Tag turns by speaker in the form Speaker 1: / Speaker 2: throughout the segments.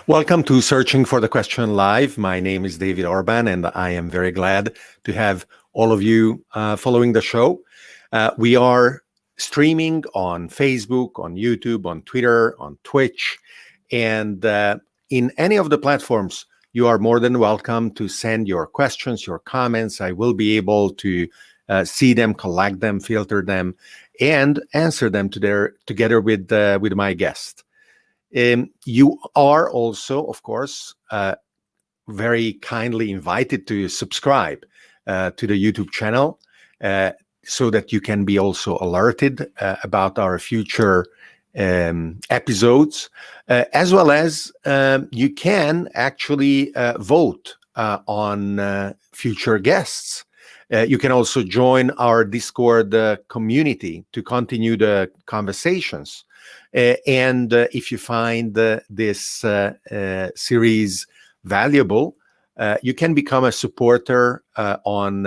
Speaker 1: Welcome to Searching for the Question Live. My name is David Orban, and I am very glad to have all of you following the show. We are streaming on Facebook, on YouTube, on Twitter, on Twitch, and in any of the platforms, you are more than welcome to send your questions, your comments. I will be able to see them, collect them, filter them, and answer them together with my guest. You are also, of course, very kindly invited to subscribe to the YouTube channel so that you can be also alerted about our future episodes, as well as you can actually vote on future guests. You can also join our Discord community to continue the conversations. And if you find this series valuable, you can become a supporter on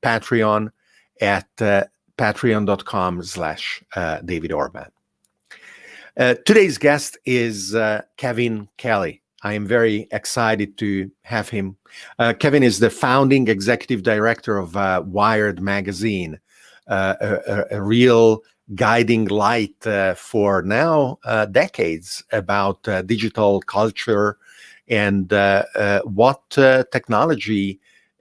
Speaker 1: Patreon at patreon.com/David Orban. Today's guest is Kevin Kelly. I am very excited to have him. Kevin is the founding executive director of Wired magazine, a real guiding light for now decades about digital culture and what technology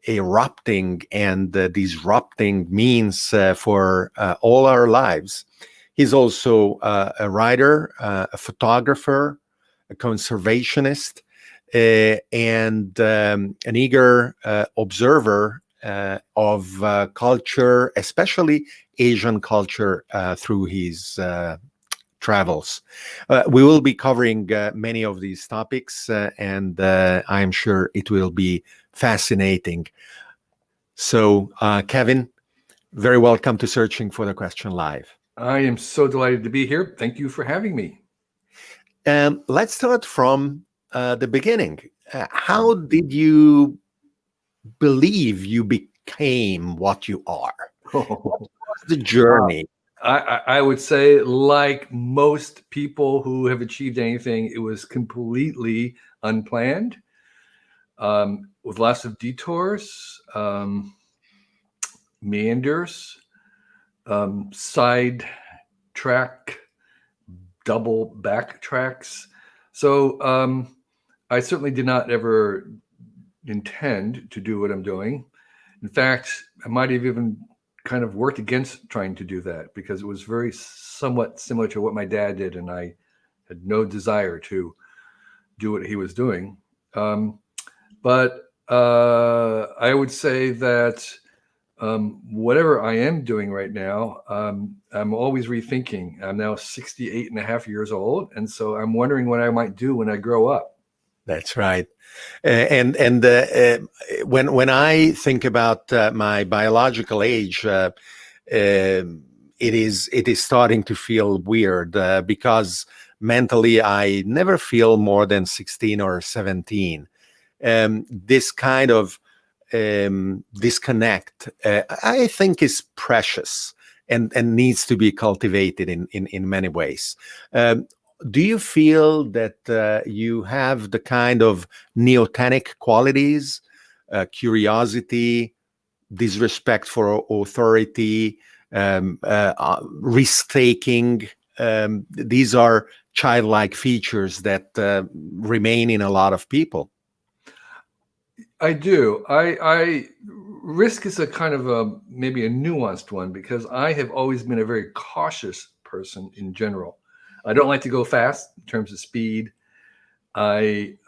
Speaker 1: erupting and disrupting means for all our lives. He's also a writer, a photographer, a conservationist, and an eager observer of culture, especially Asian culture, through his travels. We will be covering many of these topics, and I'm sure it will be fascinating. So, Kevin, very welcome to Searching for the Question Live.
Speaker 2: I am so delighted to be here. Thank you for having me.
Speaker 1: Let's start from the beginning. How did you believe you became what you are? What was the journey?
Speaker 2: I would say, like most people who have achieved anything, it was completely unplanned, with lots of detours, meanders, side track, double backtracks. So I certainly did not ever intend to do what I'm doing. In fact, I might have even kind of worked against trying to do that because it was very somewhat similar to what my dad did, and I had no desire to do what he was doing. But I would say that whatever I am doing right now, I'm always rethinking. I'm now 68 and a half years old, and so I'm wondering what I might do when I grow up.
Speaker 1: That's right. And when I think about my biological age, it is starting to feel weird because mentally I never feel more than 16 or 17. This kind of disconnect, I think, is precious and needs to be cultivated in many ways. Do you feel that you have the kind of neotenic qualities, curiosity, disrespect for authority, risk-taking? These are childlike features that remain in a lot of people.
Speaker 2: I do. I risk is a kind of maybe a nuanced one because I have always been a very cautious person in general. I don't like to go fast in terms of speed. I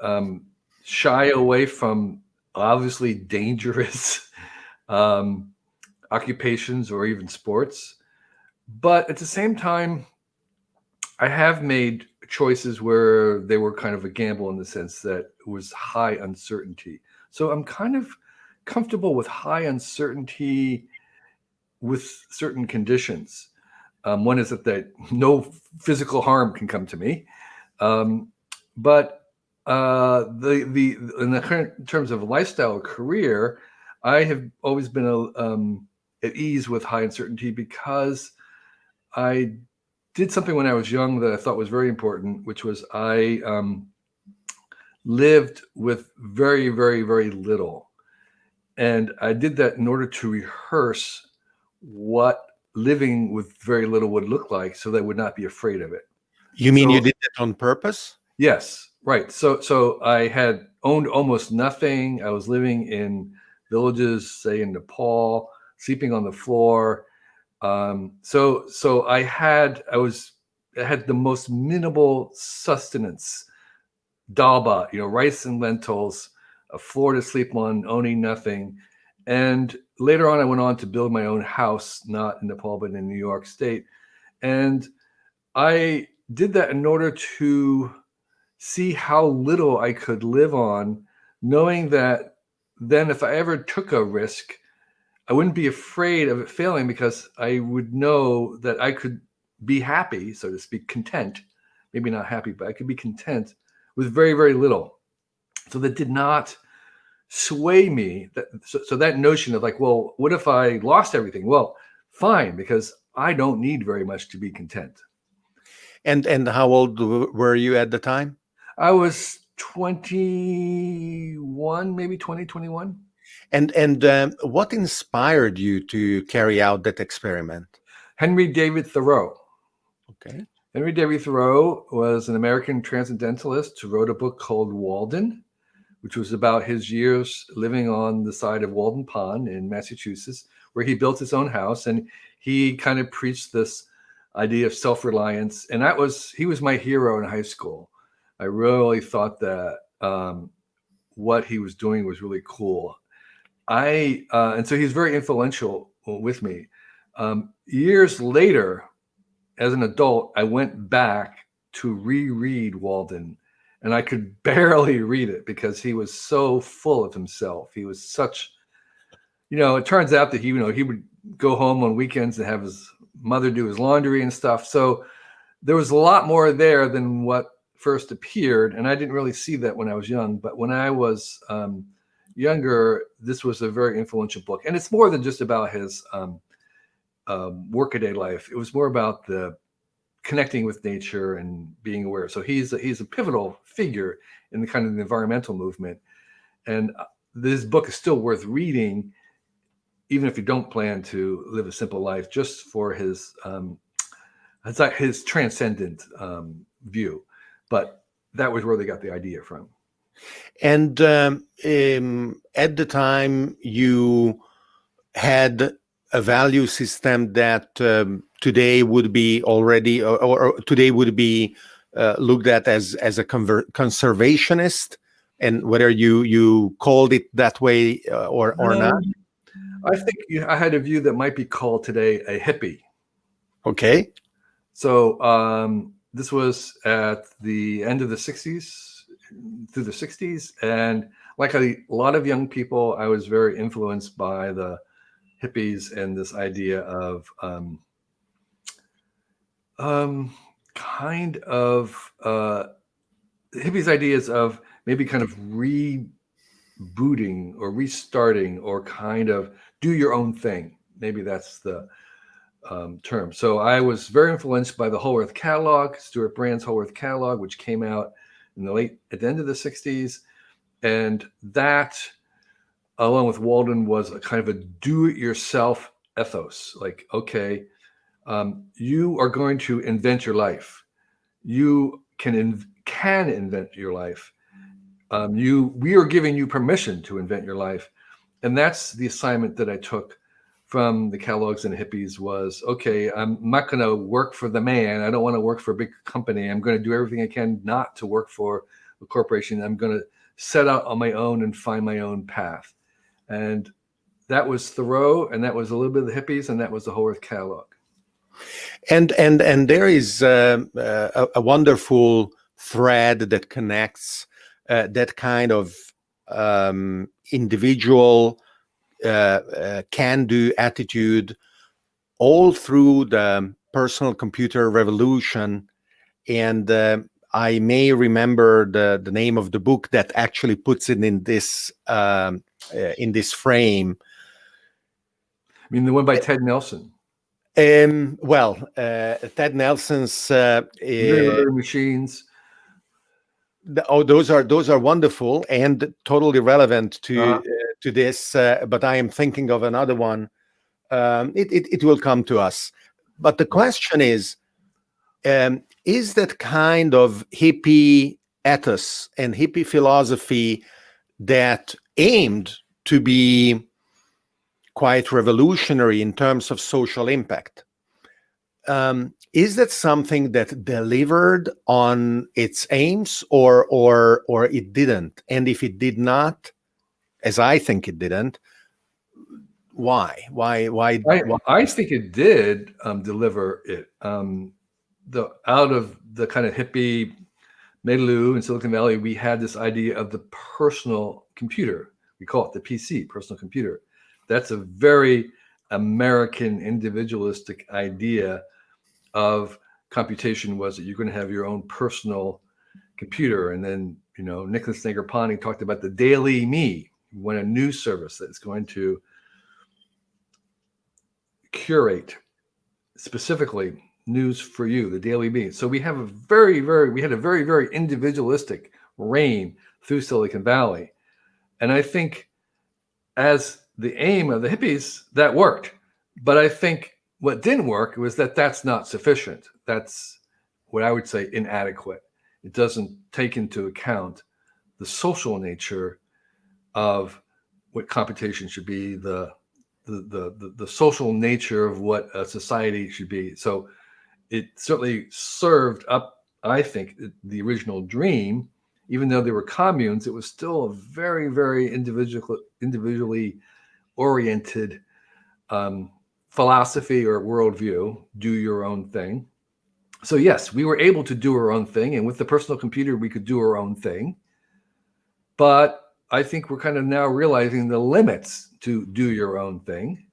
Speaker 2: shy away from obviously dangerous occupations or even sports. But at the same time, I have made choices where they were kind of a gamble in the sense that it was high uncertainty. So I'm kind of comfortable with high uncertainty with certain conditions. One is that no physical harm can come to me, but in the current terms of lifestyle career, I have always been at ease with high uncertainty because I did something when I was young that I thought was very important, which was I lived with very, very, very little. And I did that in order to rehearse what living with very little would look like so that I would not be afraid of it.
Speaker 1: You mean
Speaker 2: So,
Speaker 1: you did that on purpose?
Speaker 2: yes, right. So I had owned almost nothing. I was living in villages, say in Nepal, sleeping on the floor. So I had the most minimal sustenance, dalba, rice and lentils, a floor to sleep on, owning nothing. And later on, I went on to build my own house, not in Nepal, but in New York State. And I did that in order to see how little I could live on, knowing that then if I ever took a risk, I wouldn't be afraid of it failing because I would know that I could be happy, so to speak, content, maybe not happy, but I could be content with very, very little. So that did not sway me. So that notion of like, well, what if I lost everything? Well, fine, because I don't need very much to be content.
Speaker 1: And how old were you at the time?
Speaker 2: I was 21, maybe 2021.
Speaker 1: And what inspired you to carry out that experiment?
Speaker 2: Henry David Thoreau.
Speaker 1: Okay.
Speaker 2: Henry David Thoreau was an American transcendentalist who wrote a book called Walden, which was about his years living on the side of Walden Pond in Massachusetts, where he built his own house. And he kind of preached this idea of self-reliance. And he was my hero in high school. I really thought that what he was doing was really cool. And so he's very influential with me. Years later, as an adult, I went back to reread Walden, and I could barely read it because he was so full of himself. He was such, it turns out that he would go home on weekends and have his mother do his laundry and stuff. So there was a lot more there than what first appeared. And I didn't really see that when I was young, but when I was younger, this was a very influential book. And it's more than just about his workaday life. It was more about the connecting with nature and being aware. So he's a pivotal figure in the kind of the environmental movement. And this book is still worth reading, even if you don't plan to live a simple life, just for his transcendent view. But that was where they got the idea from.
Speaker 1: And at the time, you had a value system that today would be already, or today would be looked at as a conservationist, and whether you called it that way or not.
Speaker 2: I think I had a view that might be called today a hippie.
Speaker 1: Okay.
Speaker 2: So this was at the end of the 60s, through the 60s. And like a lot of young people, I was very influenced by the hippies and this idea of kind of hippies' ideas of maybe kind of rebooting or restarting or kind of do your own thing. Maybe that's the term. So I was very influenced by the Whole Earth Catalog, Stuart Brand's Whole Earth Catalog, which came out at the end of the 60s. And that, along with Walden, was a kind of a do-it-yourself ethos. Like, okay, you are going to invent your life. You can invent your life. We are giving you permission to invent your life. And that's the assignment that I took from the catalogs and hippies was, okay, I'm not going to work for the man. I don't want to work for a big company. I'm going to do everything I can not to work for a corporation. I'm going to set out on my own and find my own path. And that was Thoreau, and that was a little bit of the hippies, and that was the Whole Earth Catalog.
Speaker 1: And there is a wonderful thread that connects that kind of individual can-do attitude all through the personal computer revolution. And I may remember the name of the book that actually puts it in this frame.
Speaker 2: I mean, the one by Ted Nelson.
Speaker 1: Ted Nelson's
Speaker 2: Machines.
Speaker 1: Those are wonderful and totally relevant
Speaker 2: Uh,
Speaker 1: to this. But I am thinking of another one. It will come to us. But the question is that kind of hippie ethos and hippie philosophy that aimed to be quite revolutionary in terms of social impact. Is that something that delivered on its aims, or it didn't? And if it did not, as I think it didn't, why?
Speaker 2: I think it did deliver it. Out of the kind of hippie milieu in Silicon Valley, we had this idea of the personal computer. We call it the PC, personal computer. That's a very American individualistic idea of computation, was that you're going to have your own personal computer. And then, Nicholas Negroponte talked about the Daily Me, when a news service that's going to curate specifically news for you, the Daily Me. So we have we had a very, very individualistic reign through Silicon Valley. And I think as the aim of the hippies, that worked. But I think what didn't work was that that's not sufficient. That's what I would say inadequate. It doesn't take into account the social nature of what computation should be, the social nature of what a society should be. So it certainly served up, I think, the original dream. Even though there were communes, it was still a very, very individually oriented philosophy or worldview. Do your own thing. So yes, we were able to do our own thing, and with the personal computer, we could do our own thing. But I think we're kind of now realizing the limits to do your own thing.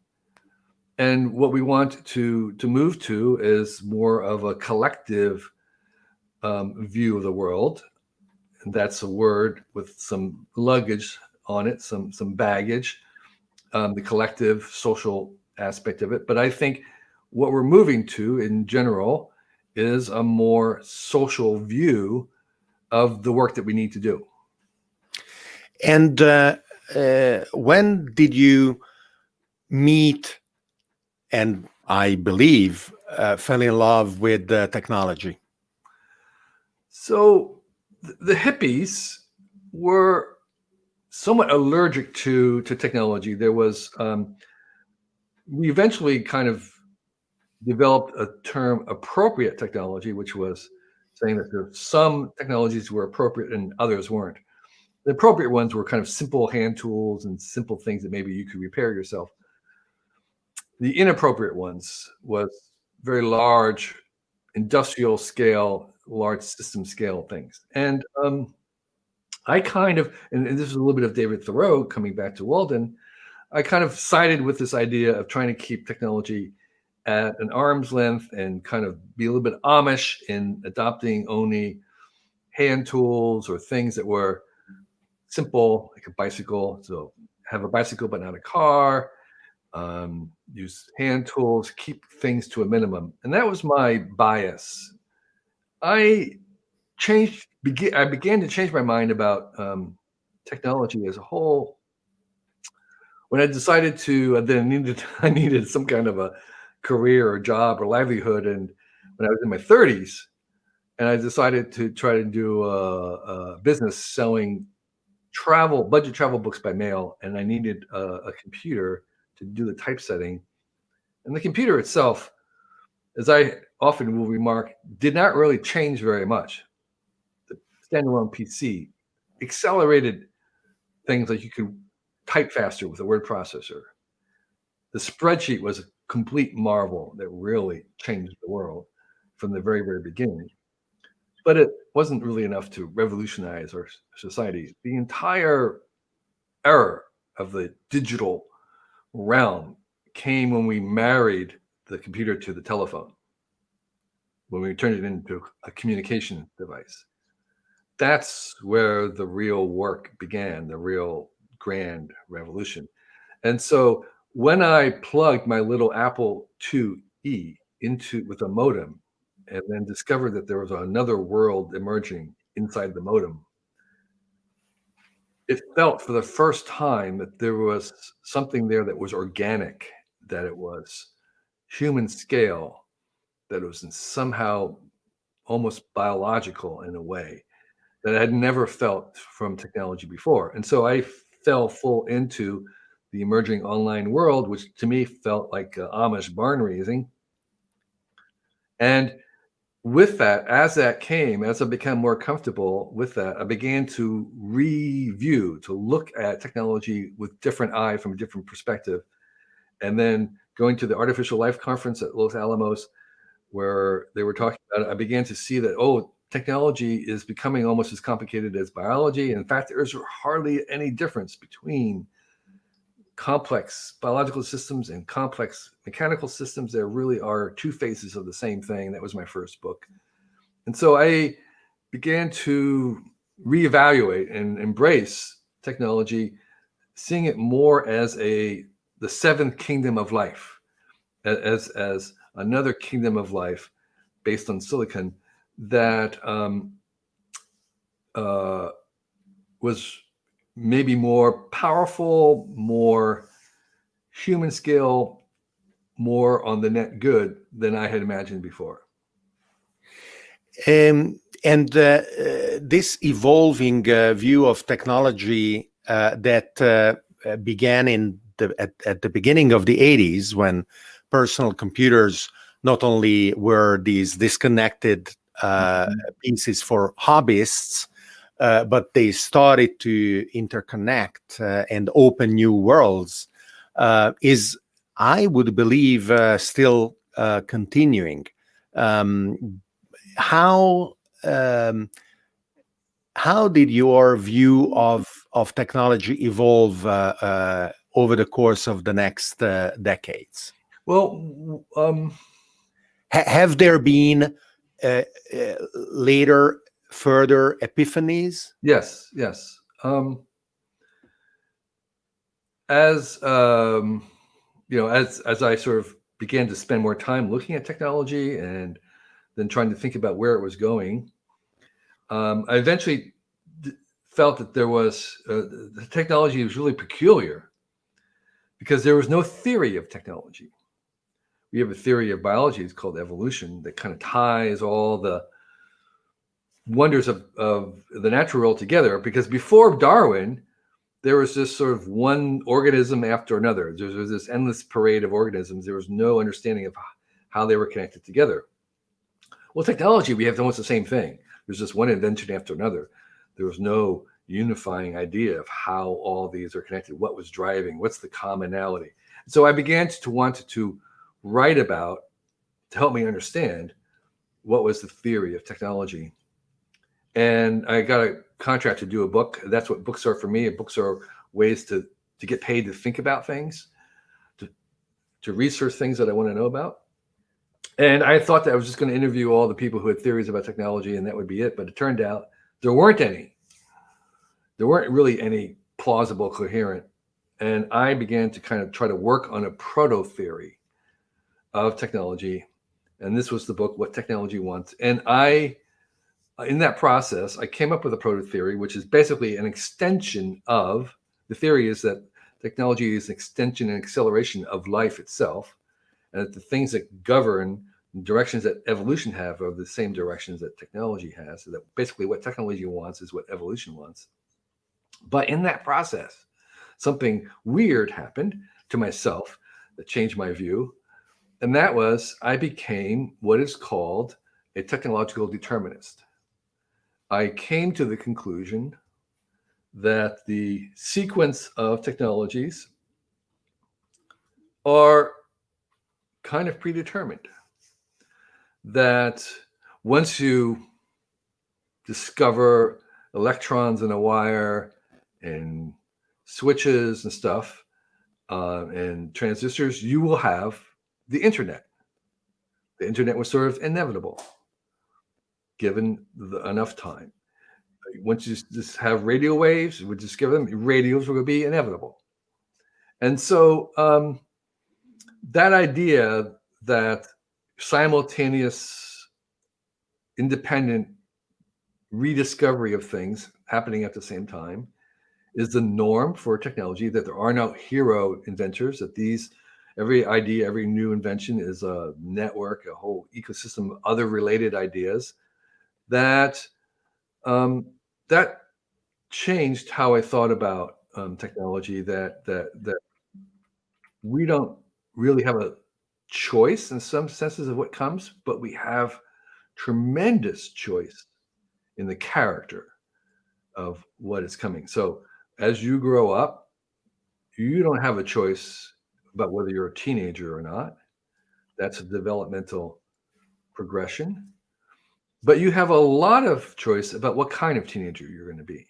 Speaker 2: And what we want to move to is more of a collective view of the world. And that's a word with some luggage on it, some baggage, the collective social aspect of it. But I think what we're moving to in general is a more social view of the work that we need to do.
Speaker 1: And when did you meet, and I believe fell in love with technology?
Speaker 2: So the hippies were somewhat allergic to technology. There was we eventually kind of developed a term, appropriate technology, which was saying that there some technologies were appropriate and others weren't. The appropriate ones were kind of simple hand tools and simple things that maybe you could repair yourself. The inappropriate ones was very large, industrial scale, large system scale things. And I kind of, and this is a little bit of David Thoreau coming back to Walden, I kind of sided with this idea of trying to keep technology at an arm's length and kind of be a little bit Amish in adopting only hand tools or things that were simple, like a bicycle. So have a bicycle, but not a car. Use hand tools, keep things to a minimum. And that was my bias. I began to change my mind about technology as a whole when I decided to then I needed some kind of a career or job or livelihood, and when I was in my 30s, and I decided to try to do a business selling budget travel books by mail, and I needed a computer to do the typesetting. And the computer itself, as I often will remark, did not really change very much. The standalone PC accelerated things like you could type faster with a word processor. The spreadsheet was a complete marvel that really changed the world from the very, very beginning. But it wasn't really enough to revolutionize our society. The entire era of the digital realm came when we married the computer to the telephone, when we turned it into a communication device. That's where the real work began, the real grand revolution. And so when I plugged my little Apple IIe into with a modem and then discovered that there was another world emerging inside the modem, it felt for the first time that there was something there that was organic, that it was human scale, that it was somehow almost biological in a way that I had never felt from technology before. And so I fell full into the emerging online world, which to me felt like Amish barn raising. And with that, as I became more comfortable with that, I began to to look at technology with different eye from a different perspective. And then going to the Artificial Life Conference at Los Alamos, where they were talking about it, I began to see that, technology is becoming almost as complicated as biology. In fact, there's hardly any difference between complex biological systems and complex mechanical systems. There really are two faces of the same thing. That was my first book. And so I began to reevaluate and embrace technology, seeing it more as the seventh kingdom of life, as another kingdom of life based on silicon that was maybe more powerful, more human scale, more on the net good than I had imagined before.
Speaker 1: And this evolving view of technology that began at the beginning of the 80s, when personal computers not only were these disconnected pieces for hobbyists, but they started to interconnect and open new worlds, is, I would believe, still continuing. How did your view of technology evolve over the course of the next decades?
Speaker 2: Well,
Speaker 1: have there been later further epiphanies?
Speaker 2: Yes. As I sort of began to spend more time looking at technology and then trying to think about where it was going, I eventually felt that there was the technology was really peculiar because there was no theory of technology. We have a theory of biology, it's called evolution, that kind of ties all the wonders of the natural world together. Because before Darwin, there was this sort of one organism after another. There was this endless parade of organisms. There was no understanding of how they were connected together. Well, technology, we have almost the same thing. There's just one invention after another. There was no unifying idea of how all these are connected, what was driving, what's the commonality. So I began to want to write about, to help me understand, what was the theory of technology. And I got a contract to do a book. That's what books are for me. Books are ways to get paid to think about things, to research things that I want to know about. And I thought that I was just going to interview all the people who had theories about technology and that would be it. But it turned out there weren't any. There weren't really any plausible, coherent. And I began to kind of try to work on a proto-theory of technology. And this was the book, What Technology Wants. And in that process, I came up with a proto-theory, which is basically an extension of, the theory is that technology is an extension and acceleration of life itself. And that the things that govern the directions that evolution have are the same directions that technology has. So that basically what technology wants is what evolution wants. But in that process, something weird happened to myself that changed my view. And that was, I became what is called a technological determinist. I came to the conclusion that the sequence of technologies are kind of predetermined. That once you discover electrons in a wire and switches and stuff and transistors, you will have the internet. The internet was sort of inevitable, given enough time. Once you just have radio waves, we just give them, radios will be inevitable. And so that idea that simultaneous, independent rediscovery of things happening at the same time, is the norm for technology, that there are no hero inventors, that every idea, every new invention is a network, a whole ecosystem of other related ideas, that that changed how I thought about technology, that we don't really have a choice in some senses of what comes, but we have tremendous choice in the character of what is coming. So as you grow up, you don't have a choice about whether you're a teenager or not. That's a developmental progression. But you have a lot of choice about what kind of teenager you're going to be.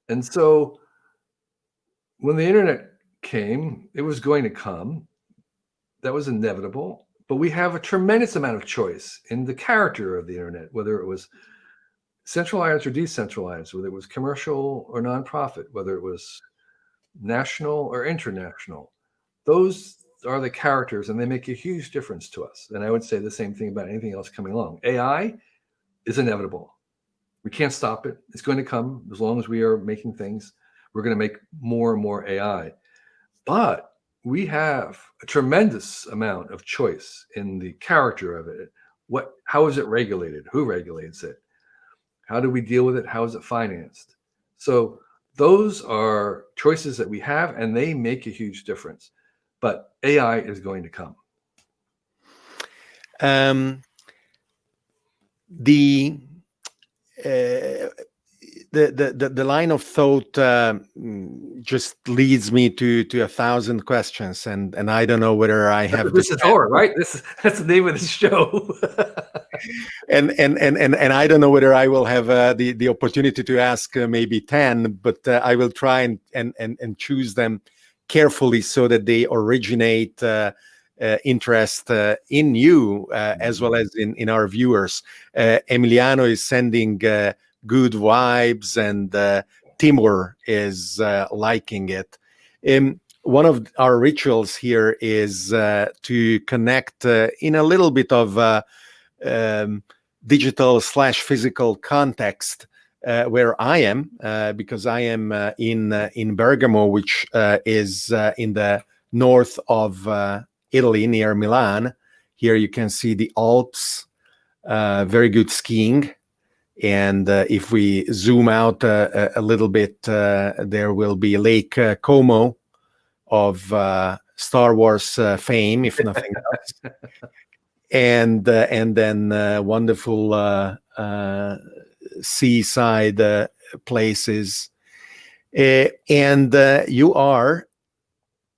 Speaker 2: And so when the internet came, it was going to come. That was inevitable. But we have a tremendous amount of choice in the character of the internet, whether it was centralized or decentralized, whether it was commercial or nonprofit, whether it was national or international. Those are the characters, and they make a huge difference to us. And I would say the same thing about anything else coming along. AI is inevitable. We can't stop it. It's going to come as long as we are making things. We're going to make more and more AI. But we have a tremendous amount of choice in the character of it. How is it regulated? Who regulates it? How do we deal with it? How is it financed? So those are choices that we have, and they make a huge difference. But AI is going to come.
Speaker 1: The line of thought just leads me to 1,000 questions, and I don't know whether I have.
Speaker 2: This is Thor, right? That's the name of the show.
Speaker 1: and I don't know whether I will have the opportunity to ask maybe 10, but I will try and choose them carefully so that they originate interest in you as well as in our viewers. Emiliano is sending good vibes, and Timur is liking it. One of our rituals here is to connect in a little bit of digital/physical context where I am, because I am in Bergamo, which is in the north of Italy, near Milan. Here you can see the Alps, very good skiing. And if we zoom out a little bit, there will be Lake Como of Star Wars fame, if nothing else. And then wonderful seaside places. And you are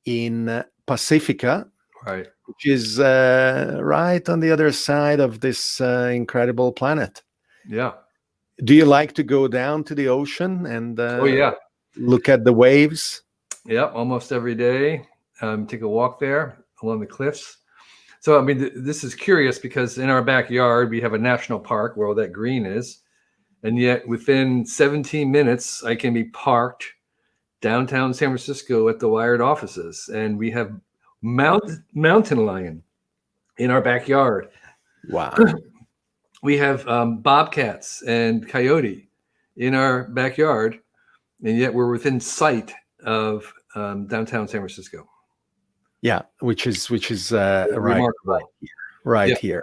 Speaker 1: in Pacifica,
Speaker 2: Right,
Speaker 1: which is right on the other side of this incredible planet.
Speaker 2: Yeah.
Speaker 1: Do you like to go down to the ocean and
Speaker 2: Oh, yeah.
Speaker 1: look at the waves?
Speaker 2: Yeah, almost every day. Take a walk there along the cliffs. So, I mean, this is curious because in our backyard, we have a national park where all that green is. And yet within 17 minutes, I can be parked downtown San Francisco at the Wired offices. And we have mountain lion in our backyard.
Speaker 1: Wow.
Speaker 2: We have bobcats and coyote in our backyard. And yet we're within sight of downtown San Francisco.
Speaker 1: Yeah, which is
Speaker 2: remarkable.
Speaker 1: Right here.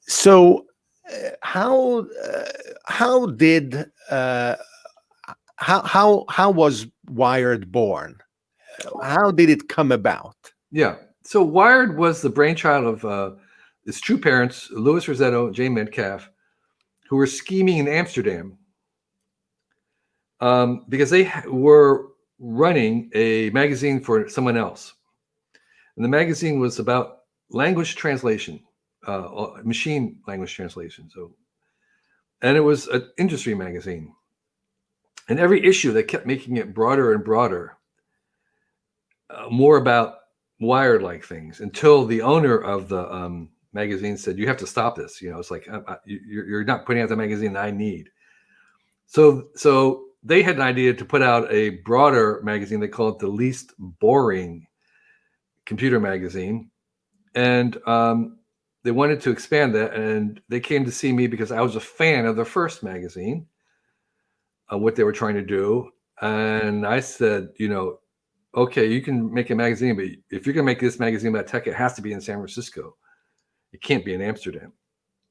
Speaker 1: So how was Wired born? How did it come about?
Speaker 2: Yeah. So Wired was the brainchild of its true parents, Louis Rossetto and Jane Metcalf, who were scheming in Amsterdam because they were running a magazine for someone else. And the magazine was about language translation, machine language translation. And it was an industry magazine. And every issue, they kept making it broader and broader, more about Wired-like things, until the owner of the magazine said, "You have to stop this. You know, it's like you're not putting out the magazine that I need." So they had an idea to put out a broader magazine. They call it the Least Boring Computer Magazine. And they wanted to expand that, and they came to see me because I was a fan of the first magazine, what they were trying to do. And I said, okay, you can make a magazine, but if you're going to make this magazine about tech, it has to be in San Francisco. It can't be in Amsterdam.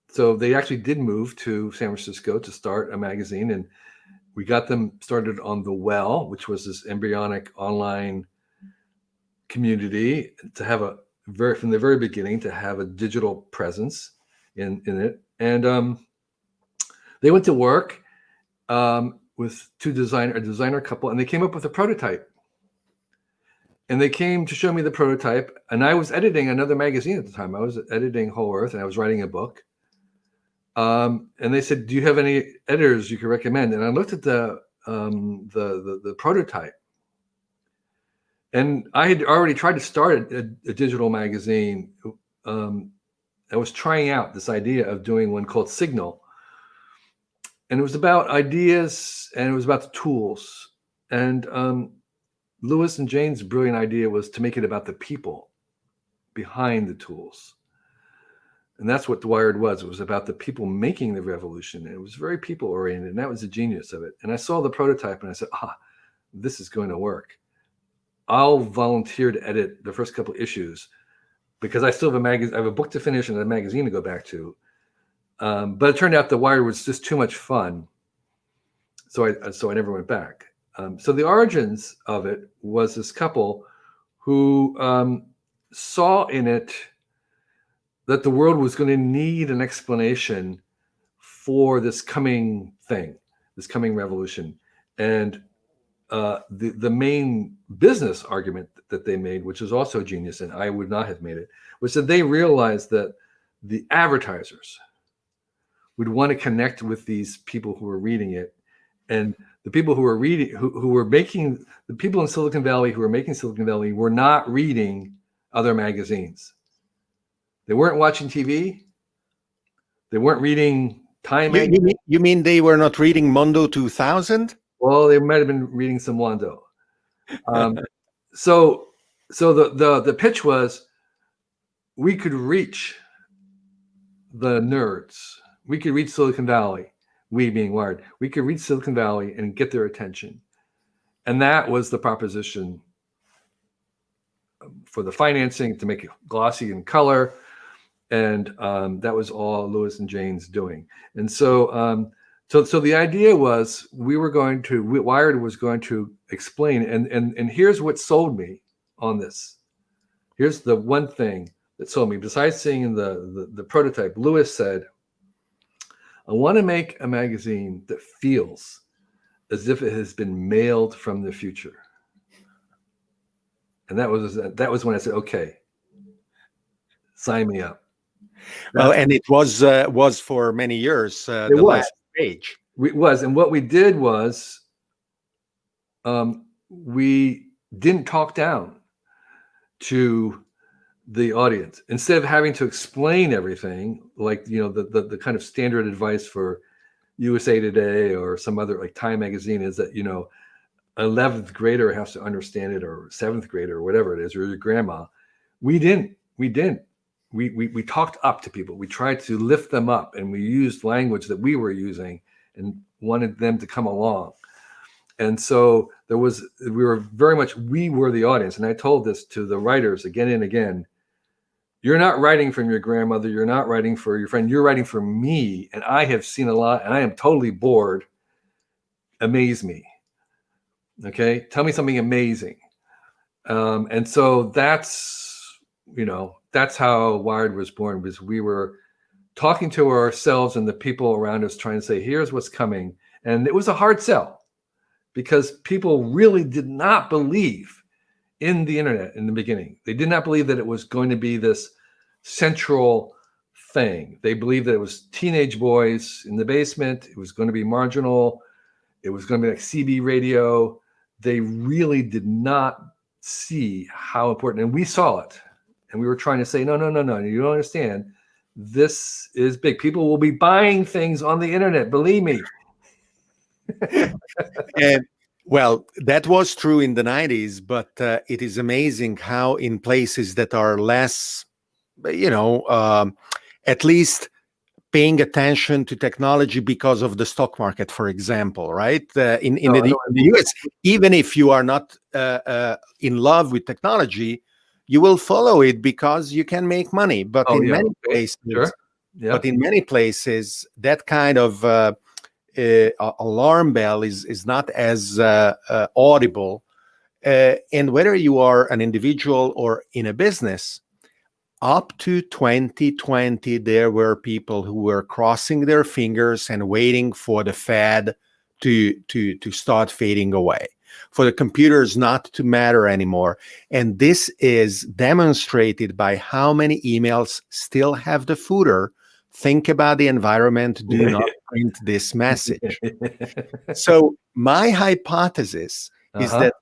Speaker 2: So they actually did move to San Francisco to start a magazine, and we got them started on The Well, which was this embryonic online community to have from the very beginning, to have a digital presence in it. And they went to work with a designer couple, and they came up with a prototype. And they came to show me the prototype, and I was editing another magazine at the time. I was editing Whole Earth, and I was writing a book. And they said, "Do you have any editors you could recommend?" And I looked at the prototype, and I had already tried to start a digital magazine. I was trying out this idea of doing one called Signal, and it was about ideas, and it was about the tools. And Lewis and Jane's brilliant idea was to make it about the people behind the tools. And that's what Wired was. It was about the people making the revolution. And it was very people oriented. And that was the genius of it. And I saw the prototype and I said, this is going to work. I'll volunteer to edit the first couple issues because I still have I have a book to finish and a magazine to go back to. But it turned out the Wired was just too much fun. So I never went back. So the origins of it was this couple who saw in it that the world was going to need an explanation for this coming thing, this coming revolution. And the main business argument that they made, which is also genius, and I would not have made it, was that they realized that the advertisers would want to connect with these people who were reading it. And the people who were reading, who were making, the people in Silicon Valley who were making Silicon Valley were not reading other magazines. They weren't watching TV. They weren't reading Time magazine.
Speaker 1: You mean they were not reading Mondo 2000?
Speaker 2: Well, they might have been reading some Wando. So the pitch was, we could reach the nerds. We could reach Silicon Valley. We being Wired. We could reach Silicon Valley and get their attention. And that was the proposition for the financing, to make it glossy in color. And that was all Lewis and Jane's doing. And so the idea was Wired was going to explain, and here's what sold me on this. Here's the one thing that sold me. Besides seeing the prototype, Lewis said, I want to make a magazine that feels as if it has been mailed from the future. And that was when I said, okay, sign me up.
Speaker 1: Well, and it was for many years the last page.
Speaker 2: It was, and what we did was, we didn't talk down to the audience. Instead of having to explain everything, like the kind of standard advice for USA Today or some other, like Time magazine, is that 11th grader has to understand it, or 7th grader, or whatever it is, or your grandma. We didn't. We talked up to people. We tried to lift them up, and we used language that we were using and wanted them to come along. And so we were the audience. And I told this to the writers again and again. You're not writing from your grandmother. You're not writing for your friend. You're writing for me. And I have seen a lot, and I am totally bored. Amaze me. Okay. Tell me something amazing. And so that's how Wired was born, because we were talking to ourselves and the people around us, trying to say, here's what's coming. And it was a hard sell, because people really did not believe in the internet in the beginning. They did not believe that it was going to be this central thing. They believed that it was teenage boys in the basement. It was going to be marginal. It was going to be like CB radio. They really did not see how important, and we saw it. And we were trying to say, no, you don't understand. This is big. People will be buying things on the internet. Believe me.
Speaker 1: And well, that was true in the 90s, but it is amazing how in places that are less, at least paying attention to technology because of the stock market, for example, right?
Speaker 2: No, I
Speaker 1: In
Speaker 2: don't.
Speaker 1: the US, even if you are not in love with technology, you will follow it because you can make money. But
Speaker 2: Oh
Speaker 1: in
Speaker 2: yeah,
Speaker 1: many
Speaker 2: okay,
Speaker 1: places,
Speaker 2: sure, yeah.
Speaker 1: that kind of alarm bell is not as audible. And whether you are an individual or in a business, up to 2020, there were people who were crossing their fingers and waiting for the fad to start fading away, for the computers not to matter anymore. And this is demonstrated by how many emails still have the footer, "Think about the environment, do not print this message." So my hypothesis is
Speaker 2: Uh-huh.
Speaker 1: that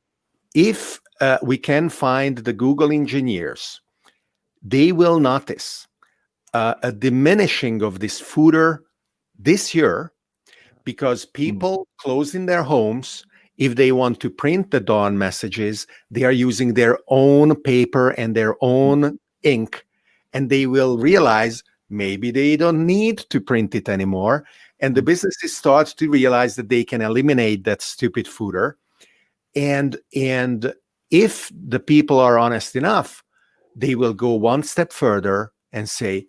Speaker 1: if we can find the Google engineers, they will notice a diminishing of this footer this year, because people close in their homes. If they want to print the dawn messages, they are using their own paper and their own ink, and they will realize maybe they don't need to print it anymore. And the businesses start to realize that they can eliminate that stupid footer. And if the people are honest enough, they will go one step further and say,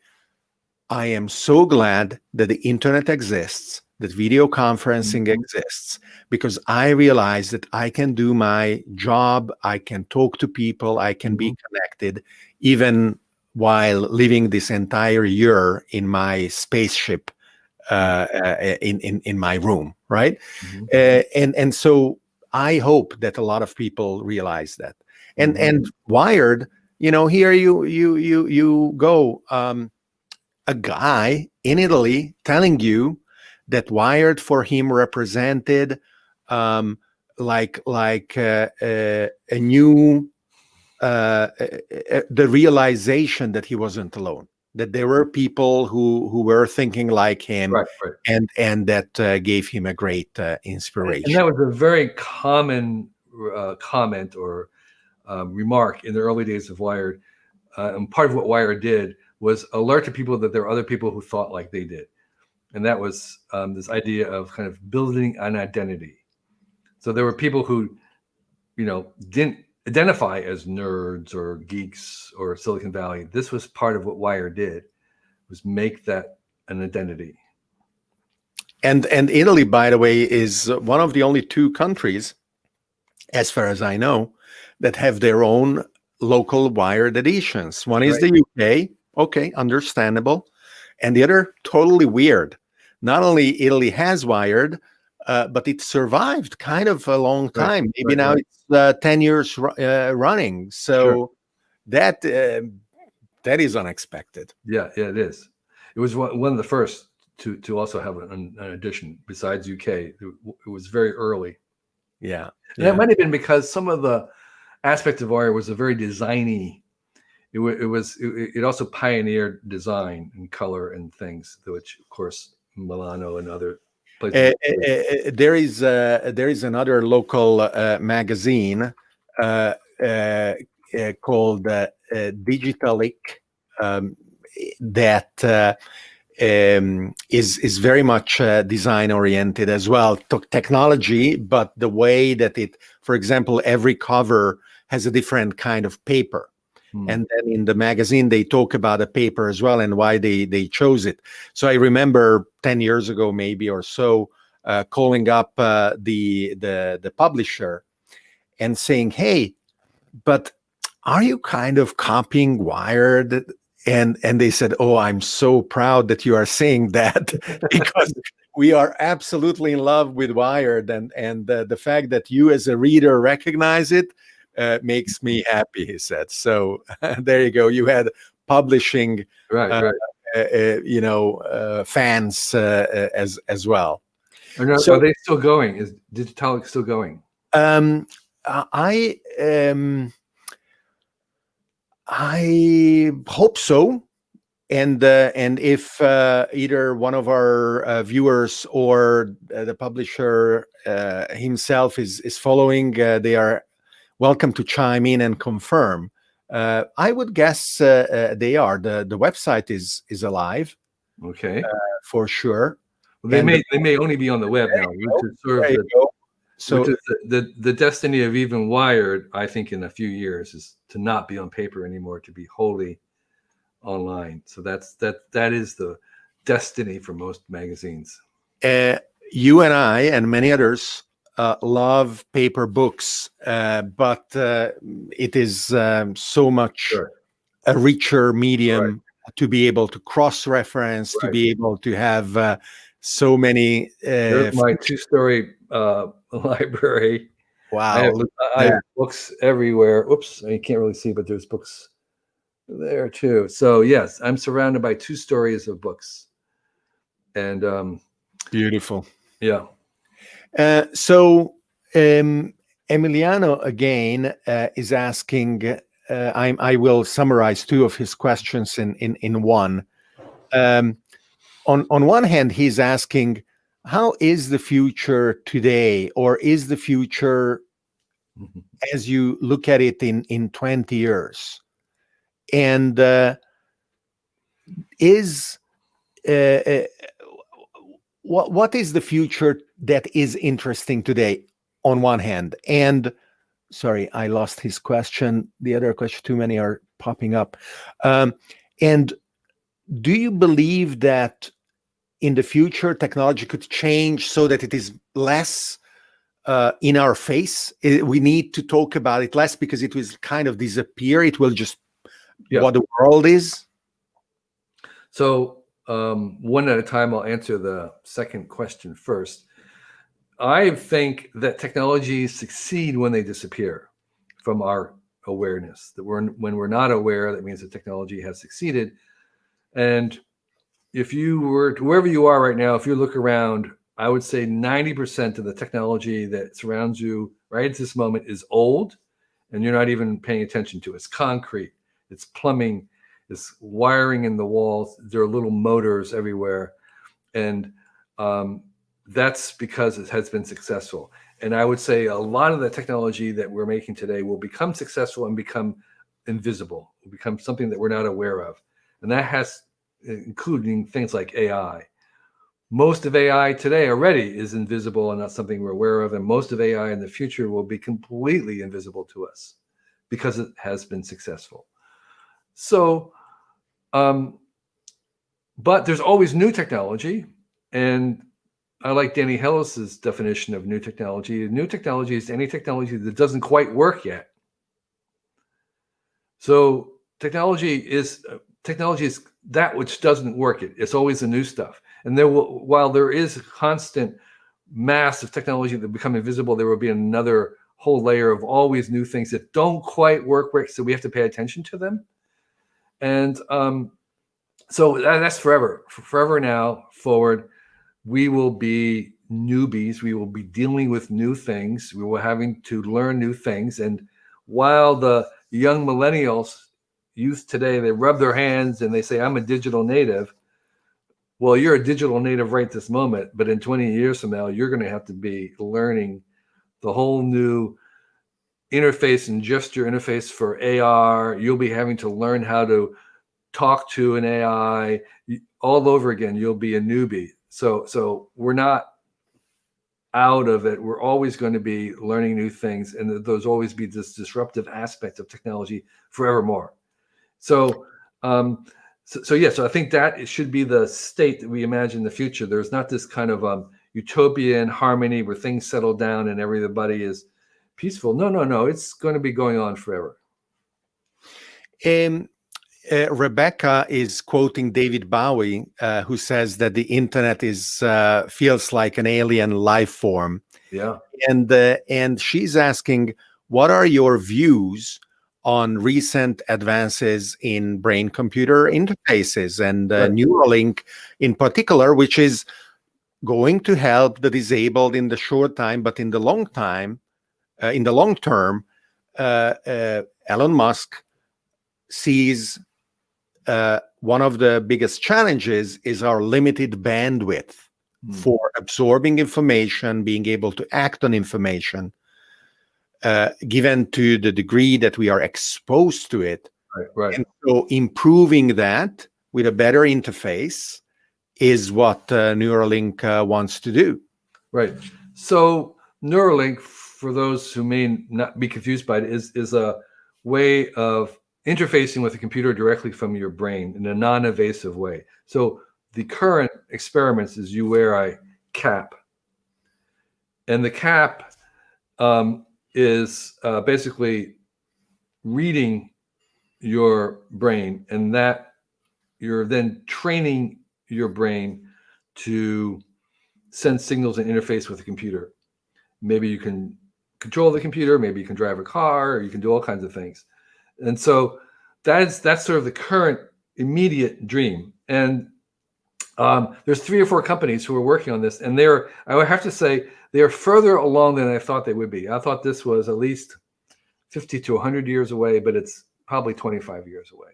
Speaker 1: "I am so glad that the internet exists, that video conferencing exists, because I realize that I can do my job, I can talk to people, I can be connected, even while living this entire year in my spaceship in my room," right? And so I hope that a lot of people realize that. And Wired, here you go. A guy in Italy telling you that Wired for him represented a new the realization that he wasn't alone, that there were people who were thinking like him,
Speaker 2: Right, right.
Speaker 1: and that gave him a great
Speaker 2: And
Speaker 1: inspiration.
Speaker 2: that was a very common comment or remark in the early days of Wired. And part of what Wired did was alert to people that there are other people who thought like they did. And that was this idea of kind of building an identity. So there were people who, didn't identify as nerds or geeks or Silicon Valley. This was part of what Wired did, was make that an identity.
Speaker 1: And Italy, by the way, is one of the only two countries, as far as I know, that have their own local Wired editions. One is
Speaker 2: Right.
Speaker 1: the UK, okay, understandable, and the other totally weird. Not only Italy has Wired, but it survived kind of a long
Speaker 2: Right,
Speaker 1: time. Maybe
Speaker 2: right,
Speaker 1: now
Speaker 2: right.
Speaker 1: it's 10 years running. So
Speaker 2: Sure.
Speaker 1: that is unexpected.
Speaker 2: Yeah, it is. It was one of the first to also have an edition besides UK. It was very early.
Speaker 1: Yeah.
Speaker 2: And that might have been because some of the aspects of Wired was a very designy. It also pioneered design and color and things, which of course Milano and other places.
Speaker 1: There is another local magazine called Digitalic, that is very much design oriented as well, technology, but the way that it, for example, every cover has a different kind of paper. And then in the magazine, they talk about the paper as well and why they chose it. So I remember 10 years ago, maybe or so, calling up the publisher and saying, "Hey, but are you kind of copying Wired?" And they said, "Oh, I'm so proud that you are saying that," because we are absolutely in love with Wired, and the fact that you as a reader recognize it makes me happy," he said. So there you go. You had publishing,
Speaker 2: Right.
Speaker 1: fans as well.
Speaker 2: Are
Speaker 1: So
Speaker 2: they still going? Is Digitalic still going?
Speaker 1: I hope so. And if either one of our viewers or the publisher himself is following, they are welcome to chime in and confirm I would guess they are. The website is alive
Speaker 2: Okay.
Speaker 1: for sure.
Speaker 2: Well, they
Speaker 1: And
Speaker 2: may only be on the web now, which is sort of
Speaker 1: there you go. So
Speaker 2: which is the destiny of even Wired, I think, in a few years, is to not be on paper anymore, to be wholly online. So that is the destiny for most magazines.
Speaker 1: you and I and many others love paper books, but it is so much
Speaker 2: Sure.
Speaker 1: a richer medium
Speaker 2: Right.
Speaker 1: to be able to cross-reference, to
Speaker 2: Right.
Speaker 1: be able to have so many.
Speaker 2: There's my two-story library.
Speaker 1: Wow, look
Speaker 2: I
Speaker 1: at
Speaker 2: have
Speaker 1: that.
Speaker 2: books everywhere. Oops, you can't really see, but there's books there too. So yes, I'm surrounded by 2 stories of books, and
Speaker 1: Beautiful.
Speaker 2: yeah.
Speaker 1: So Emiliano again is asking. I will summarize 2 of his questions in one. On one hand, he's asking, how is the future today, or is the future
Speaker 2: Mhm.
Speaker 1: as you look at it in 20 years? And is what is the future that is interesting today on one hand? And sorry, I lost his question. The other question, too many are popping up. And do you believe that in the future technology could change so that it is less in our face? We need to talk about it less because it will kind of disappear. It will just what the world is.
Speaker 2: So one at a time, I'll answer the second question first. I think that technologies succeed when they disappear from our awareness. That when we're not aware, that means the technology has succeeded. And if you were to, wherever you are right now, if you look around, I would say 90% of the technology that surrounds you right at this moment is old, and you're not even paying attention to it. It's concrete, it's plumbing, it's wiring in the walls. There are little motors everywhere, and that's because it has been successful. And I would say a lot of the technology that we're making today will become successful and become invisible, will become something that we're not aware of, and that has including things like AI. Most of AI today already is invisible and not something we're aware of, and most of AI in the future will be completely invisible to us because it has been successful. So, but there's always new technology, and I like Danny Hellis's definition of new technology. New technology is any technology that doesn't quite work yet. So technology is that which doesn't work. It's always the new stuff. And while there is a constant mass of technology that become invisible, there will be another whole layer of always new things that don't quite work. So we have to pay attention to them. And so that's forever. Forever now forward, we will be newbies. We will be dealing with new things. We will having to learn new things. And while the young millennials, youth today, they rub their hands and they say, I'm a digital native. Well, you're a digital native right this moment, but in 20 years from now, you're going to have to be learning the whole new interface and gesture interface for AR. You'll be having to learn how to talk to an AI all over again. You'll be a newbie. So we're not out of it. We're always going to be learning new things, and there's always be this disruptive aspect of technology forevermore. So I think that it should be the state that we imagine in the future. There's not this kind of utopian harmony where things settle down and everybody is peaceful. No. It's going to be going on forever.
Speaker 1: Rebecca is quoting David Bowie, who says that the internet feels like an alien life form.
Speaker 2: Yeah.
Speaker 1: And she's asking, what are your views on recent advances in brain-computer interfaces and Neuralink in particular, which is going to help the disabled in the short time, but in the long term, Elon Musk sees one of the biggest challenges is our limited bandwidth for absorbing information, being able to act on information. given to the degree that we are exposed to it.
Speaker 2: Right.
Speaker 1: And so improving that with a better interface is what Neuralink wants to do.
Speaker 2: Right. So Neuralink, for those who may not be confused by it, is a way of interfacing with a computer directly from your brain in a non-invasive way. So the current experiments is you wear a cap, and the cap is basically reading your brain, and that you're then training your brain to send signals and interface with the computer. Maybe you can control the computer, maybe you can drive a car, or you can do all kinds of things. And so that's sort of the current immediate dream. And there's 3 or 4 companies who are working on this, and I would have to say, they're further along than I thought they would be. I thought this was at least 50 to 100 years away, but it's probably 25 years away.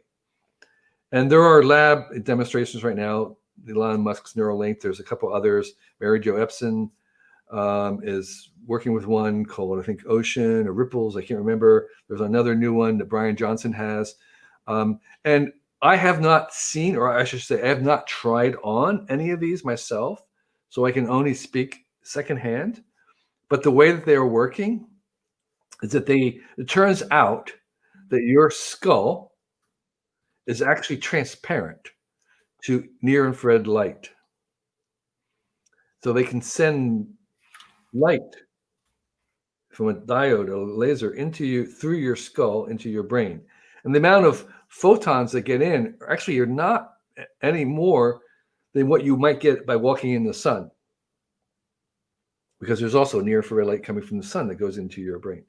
Speaker 2: And there are lab demonstrations right now. Elon Musk's Neuralink. There's a couple others. Mary Jo Epson is working with one called, I think, Ocean or Ripples. I can't remember. There's another new one that Brian Johnson has. And I have not seen, or I should say, I have not tried on any of these myself, so I can only speak secondhand. But the way that they are working is that it turns out that your skull is actually transparent to near-infrared light. So they can send light from a diode, a laser, into you through your skull into your brain. And the amount of photons that get in actually are not any more than what you might get by walking in the sun, because there's also near-infrared light coming from the sun that goes into your brain.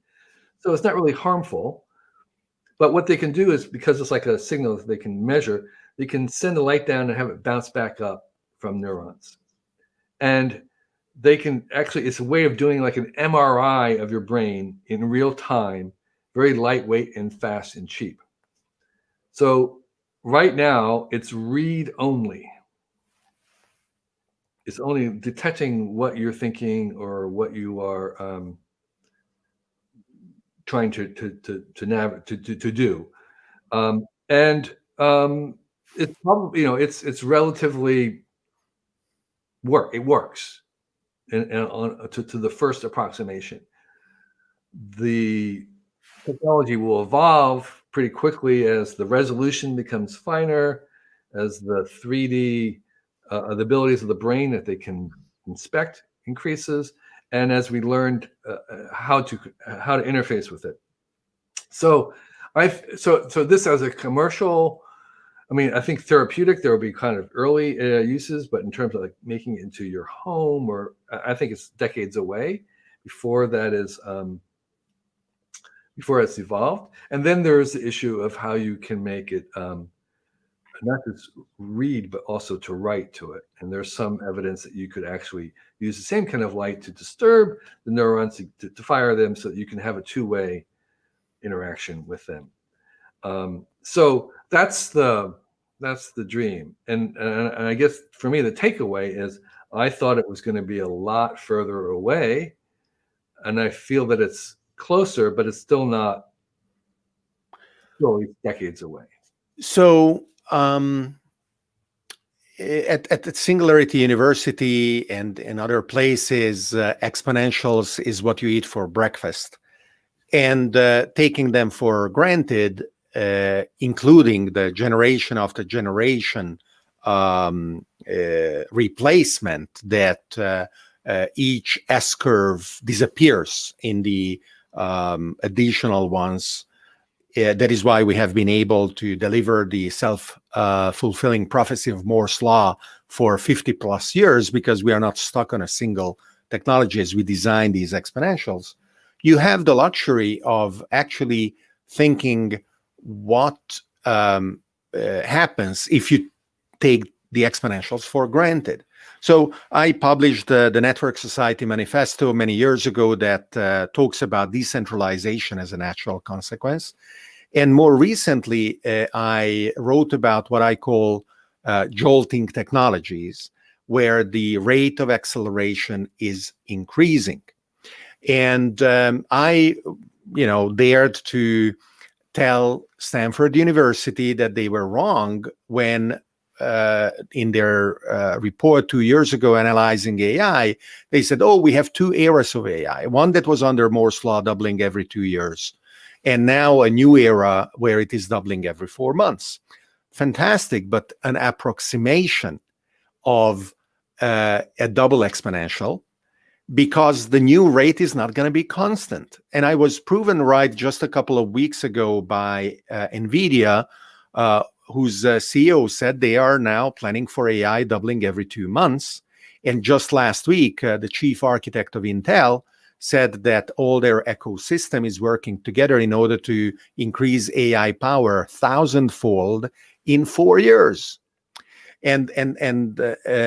Speaker 2: So it's not really harmful. But what they can do is, because it's like a signal that they can measure, they can send the light down and have it bounce back up from neurons. And they can actually, it's a way of doing like an MRI of your brain in real time, very lightweight and fast and cheap. So right now it's read only. It's only detecting what you're thinking or what you are trying to do, and it's probably, it's relatively it works, and to the first approximation. The technology will evolve pretty quickly as the resolution becomes finer, as the 3D the abilities of the brain that they can inspect increases, and as we learned how to interface with it. So so this as a commercial, I mean, I think therapeutic, there will be kind of early uses, but in terms of like making it into your home, or I think it's decades away before that is before it's evolved. And then there's the issue of how you can make it not just read, but also to write to it. And there's some evidence that you could actually use the same kind of light to disturb the neurons, to fire them, so that you can have a two-way interaction with them. So that's the dream. And I guess for me, the takeaway is I thought it was going to be a lot further away, and I feel that it's closer, but it's still not really decades away.
Speaker 1: So at Singularity University and in other places, exponentials is what you eat for breakfast. And taking them for granted, including the generation after generation replacement, that each S-curve disappears in the additional ones. That is why we have been able to deliver the self-fulfilling prophecy of Moore's law for 50 plus years, because we are not stuck on a single technology as we design these exponentials. You have the luxury of actually thinking what happens if you take the exponentials for granted. So I published the Network Society Manifesto many years ago that talks about decentralization as a natural consequence. And more recently, I wrote about what I call jolting technologies, where the rate of acceleration is increasing. And I dared to tell Stanford University that they were wrong when in their report 2 years ago analyzing AI, they said, oh, we have two eras of AI. One that was under Moore's law, doubling every 2 years, and now a new era where it is doubling every 4 months. Fantastic, but an approximation of a double exponential, because the new rate is not going to be constant. And I was proven right just a couple of weeks ago by NVIDIA, whose CEO said they are now planning for AI doubling every 2 months. And just last week, the chief architect of Intel said that all their ecosystem is working together in order to increase AI power 1,000-fold in 4 years. And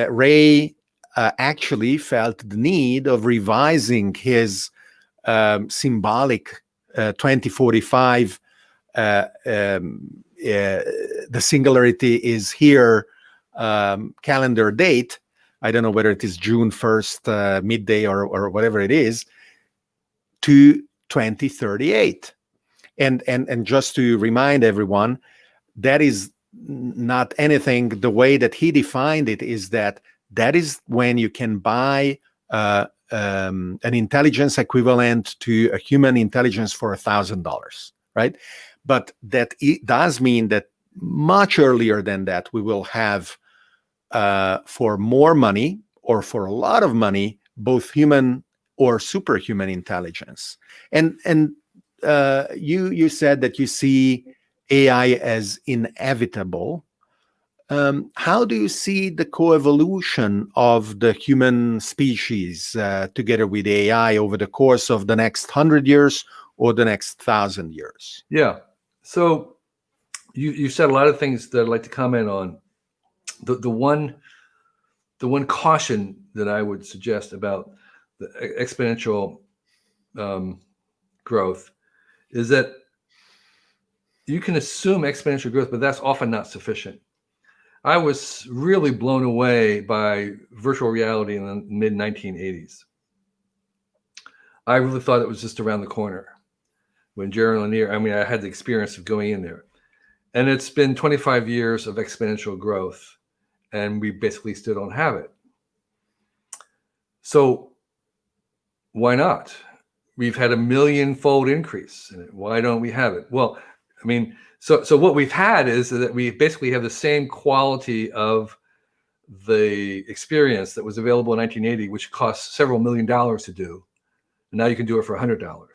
Speaker 1: Ray actually felt the need of revising his symbolic 2045 the singularity is here calendar date. I don't know whether it is June 1st midday or whatever it is, to 2038. And just to remind everyone, that is not anything. The way that he defined it is that is when you can buy an intelligence equivalent to a human intelligence for $1,000, right? But that it does mean that much earlier than that, we will have for more money or for a lot of money, both human or superhuman intelligence. And you said that you see AI as inevitable. How do you see the coevolution of the human species together with AI over the course of the next 100 years or the next 1,000 years?
Speaker 2: Yeah. So you said a lot of things that I'd like to comment on. The one caution that I would suggest about the exponential growth is that you can assume exponential growth, but that's often not sufficient. I was really blown away by virtual reality in the mid-1980s. I really thought it was just around the corner when Jerry Lanier, I had the experience of going in there. And it's been 25 years of exponential growth, and we basically still don't have it. So why not? We've had a 1,000,000-fold increase in it. Why don't we have it? Well, so what we've had is that we basically have the same quality of the experience that was available in 1980, which cost several $1 million to do. And now you can do it for $100.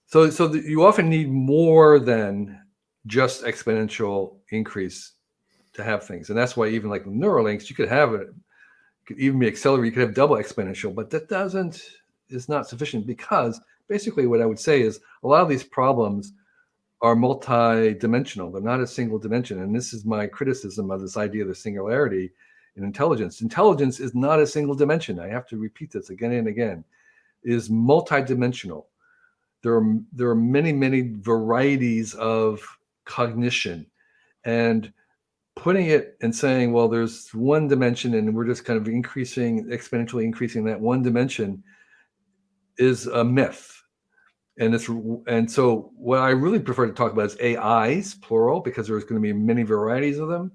Speaker 2: So you often need more than just exponential increase to have things. And that's why even like Neuralinks, you could have it, could even be accelerated, you could have double exponential, but that is not sufficient, because basically what I would say is a lot of these problems are multi-dimensional. They're not a single dimension. And this is my criticism of this idea of the singularity in intelligence. Intelligence is not a single dimension. I have to repeat this again and again. It is multi-dimensional. There are many, many varieties of cognition, and putting it and saying, well, there's one dimension and we're just kind of exponentially increasing that one dimension is a myth. And so what I really prefer to talk about is AIs, plural, because there's going to be many varieties of them.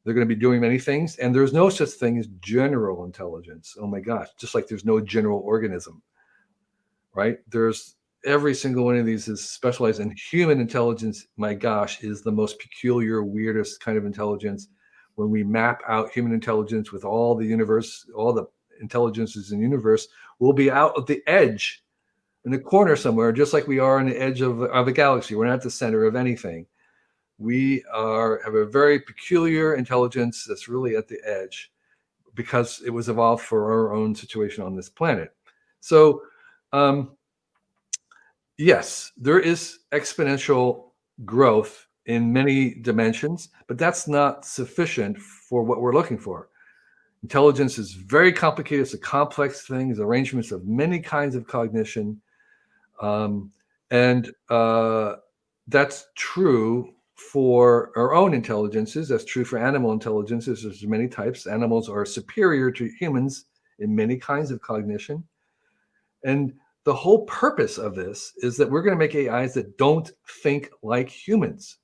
Speaker 2: They're going to be doing many things, and there's no such thing as general intelligence. Oh my gosh, just like there's no general organism, right? There's every single one of these is specialized, and human intelligence, my gosh, is the most peculiar, weirdest kind of intelligence. When we map out human intelligence with all the universe, all the intelligences in the universe, we'll be out at the edge, in the corner somewhere, just like we are on the edge of a galaxy. We're not at the center of anything. We have a very peculiar intelligence that's really at the edge, because it was evolved for our own situation on this planet. So, yes, there is exponential growth in many dimensions, but that's not sufficient for what we're looking for. Intelligence is very complicated. It's a complex thing. It's arrangements of many kinds of cognition. And that's true for our own intelligences. That's true for animal intelligences. There's many types. Animals are superior to humans in many kinds of cognition. And the whole purpose of this is that we're going to make AIs that don't think like humans.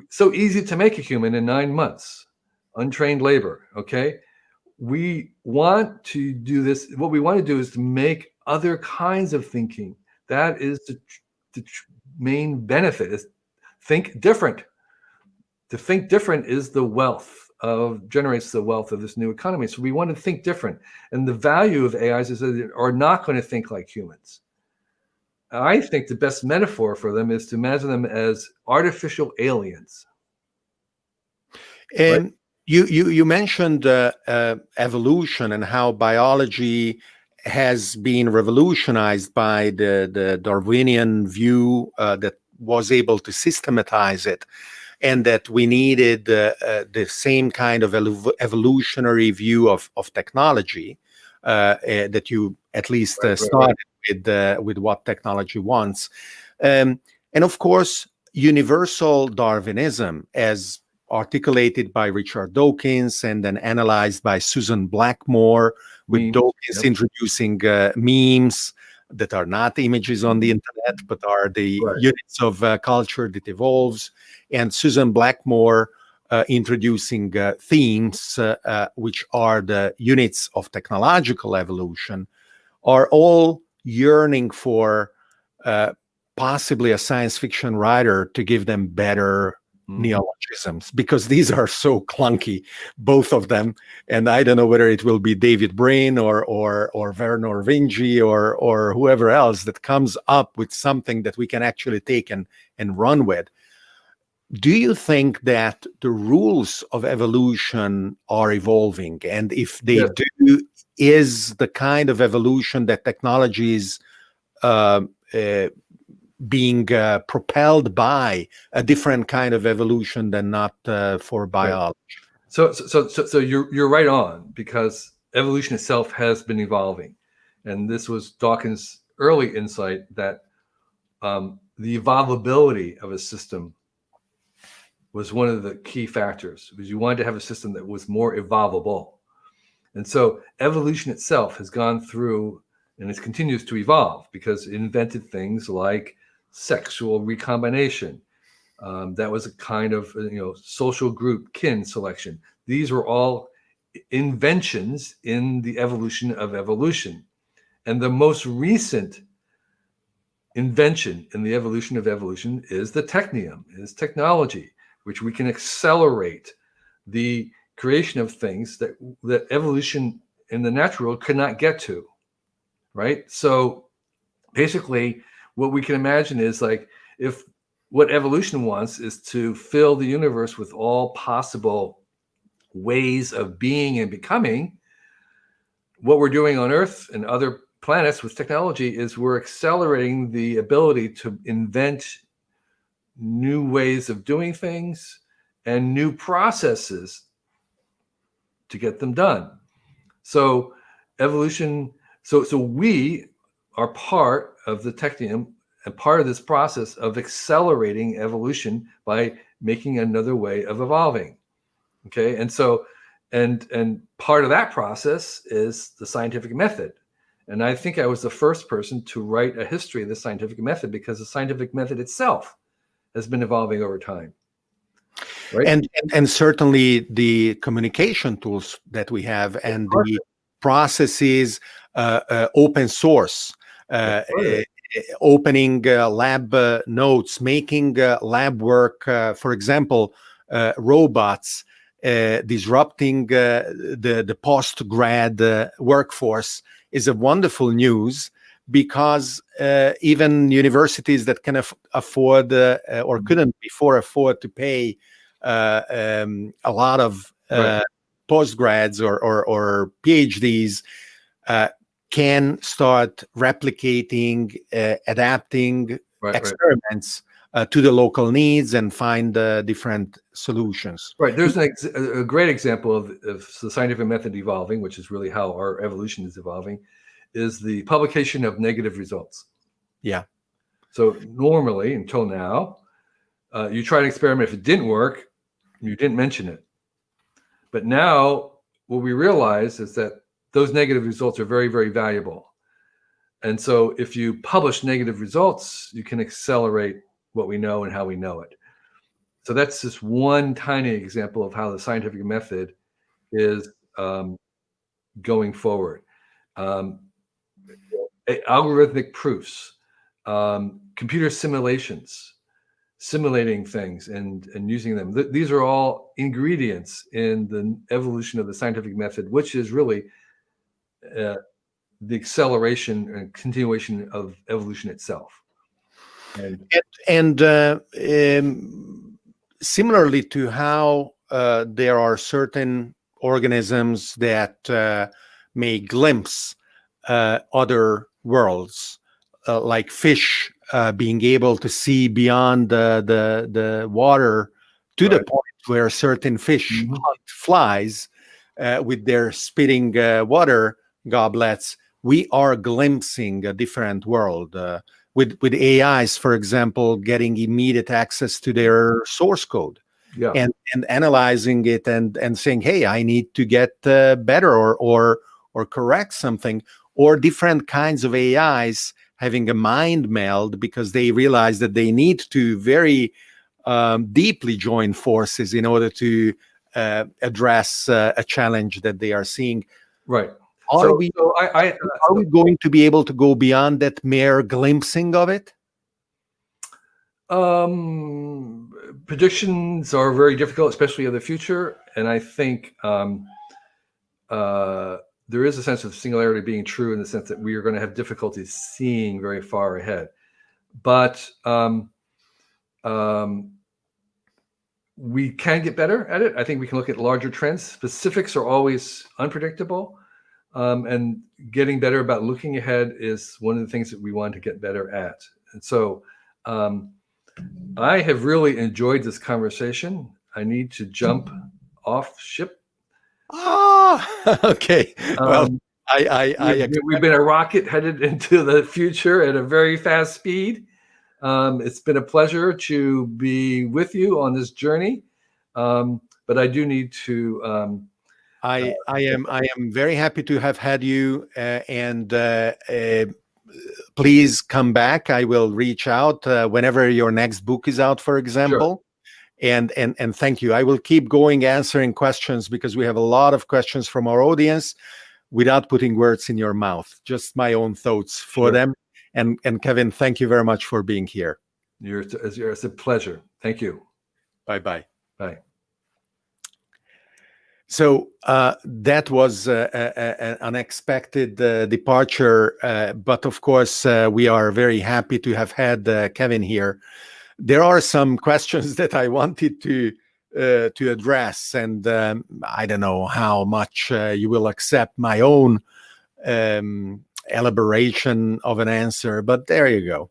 Speaker 2: So easy to make a human in 9 months, untrained labor. Okay. We want to do this. What we want to do is to make other kinds of thinking. That is the main benefit, is think different. To think different is the wealth generates the wealth of this new economy. So we want to think different. And the value of AIs is that they are not going to think like humans. I think the best metaphor for them is to imagine them as artificial aliens.
Speaker 1: And
Speaker 2: right?
Speaker 1: you mentioned evolution and how biology has been revolutionized by the Darwinian view that was able to systematize it, and that we needed the same kind of evolutionary view of technology that you at least started with what technology wants. And of course, universal Darwinism, as articulated by Richard Dawkins and then analyzed by Susan Blackmore, with
Speaker 2: Memes,
Speaker 1: Dawkins introducing memes that are not images on the internet, but are the units of culture that evolves, and Susan Blackmore introducing themes, which are the units of technological evolution, are all yearning for possibly a science fiction writer to give them better neologisms, because these are so clunky, both of them. And I don't know whether it will be David Brin or Werner Vinci or whoever else that comes up with something that we can actually take and run with. Do you think that the rules of evolution are evolving? And if they do, is the kind of evolution that technology is being propelled by a different kind of evolution than not for biology?
Speaker 2: So you're right on, because evolution itself has been evolving, and this was Dawkins' early insight that the evolvability of a system was one of the key factors, because you wanted to have a system that was more evolvable. And so evolution itself has gone through, and it continues to evolve, because it invented things like sexual recombination. That was a kind of social group kin selection. These were all inventions in the evolution of evolution. And the most recent invention in the evolution of evolution is the technium, is technology, which we can accelerate the creation of things that evolution in the natural world could not get to, right? So basically, what we can imagine is, like, if what evolution wants is to fill the universe with all possible ways of being and becoming, what we're doing on Earth and other planets with technology is we're accelerating the ability to invent new ways of doing things and new processes to get them done. So evolution, so we are part of the technium and part of this process of accelerating evolution by making another way of evolving. Okay. And so, and part of that process is the scientific method. And I think I was the first person to write a history of the scientific method, because the scientific method itself has been evolving over time. Right?
Speaker 1: And certainly the communication tools that we have and the processes, open source, opening lab notes, making lab work, for example, robots, disrupting the post-grad workforce is a wonderful news, because even universities that can afford or couldn't before afford to pay a lot of postgrads or PhDs can start replicating, adapting experiments to the local needs and find different solutions.
Speaker 2: Right. There's a great example of the scientific method evolving, which is really how our evolution is evolving, is the publication of negative results.
Speaker 1: Yeah.
Speaker 2: So normally, until now, you try an experiment. If it didn't work, you didn't mention it. But now what we realize is that those negative results are very, very valuable. And so if you publish negative results, you can accelerate what we know and how we know it. So that's just one tiny example of how the scientific method is going forward. Algorithmic proofs, computer simulations, simulating things and using them. These are all ingredients in the evolution of the scientific method, which is really the acceleration and continuation of evolution itself.
Speaker 1: And similarly to how there are certain organisms that may glimpse other worlds, like fish being able to see beyond the water to the point where certain fish hunt flies with their spitting water goblets. We are glimpsing a different world. With AIs, for example, getting immediate access to their source code, and analyzing it and saying, "Hey, I need to get better or correct something," or different kinds of AIs having a mind meld because they realize that they need to very deeply join forces in order to address a challenge that they are seeing.
Speaker 2: Right.
Speaker 1: Are we going to be able to go beyond that mere glimpsing of it?
Speaker 2: Predictions are very difficult, especially of the future. And I think there is a sense of singularity being true in the sense that we are going to have difficulties seeing very far ahead. But we can get better at it. I think we can look at larger trends. Specifics are always unpredictable. And getting better about looking ahead is one of the things that we want to get better at. And so I have really enjoyed this conversation. I need to jump off ship.
Speaker 1: Okay. Well,
Speaker 2: we've been a rocket headed into the future at a very fast speed. It's been a pleasure to be with you on this journey. But I do need to
Speaker 1: I am very happy to have had you, and please come back. I will reach out whenever your next book is out, for example. Sure. And thank you. I will keep going answering questions because we have a lot of questions from our audience without putting words in your mouth, just my own thoughts for them. And Kevin, thank you very much for being here.
Speaker 2: It's a pleasure. Thank you.
Speaker 1: Bye-bye.
Speaker 2: Bye.
Speaker 1: So that was an unexpected departure, but of course we are very happy to have had Kevin here. There are some questions that I wanted to address, and I don't know how much you will accept my own elaboration of an answer, but there you go.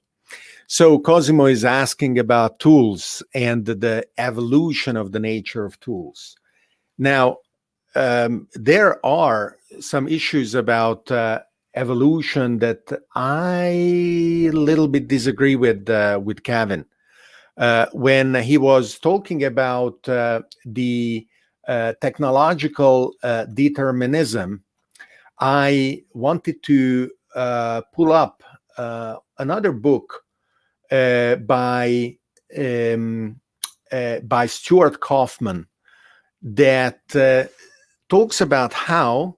Speaker 1: So Cosimo is asking about tools and the evolution of the nature of tools. Now, there are some issues about evolution that I a little bit disagree with Kevin. When he was talking about the technological determinism, I wanted to pull up another book by Stuart Kaufman that talks about how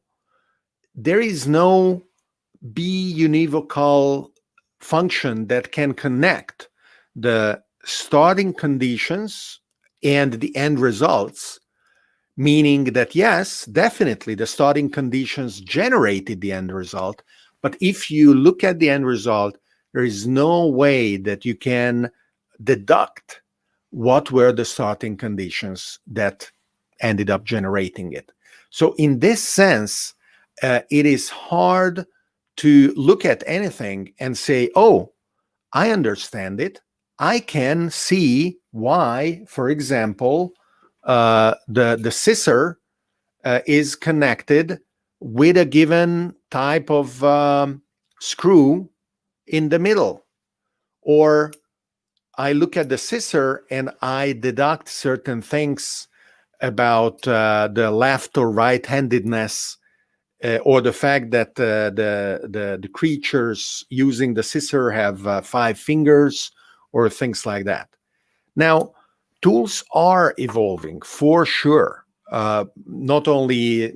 Speaker 1: there is no b-univocal function that can connect the starting conditions and the end results, meaning that, yes, definitely the starting conditions generated the end result, but if you look at the end result, there is no way that you can deduct what were the starting conditions that ended up generating it. So in this sense, it is hard to look at anything and say, oh, I understand it. I can see why, for example, the scissor is connected with a given type of screw in the middle. Or I look at the scissor and I deduct certain things about the left or right-handedness or the fact that the creatures using the scissor have 5 fingers, or things like that. Now, tools are evolving for sure. Not only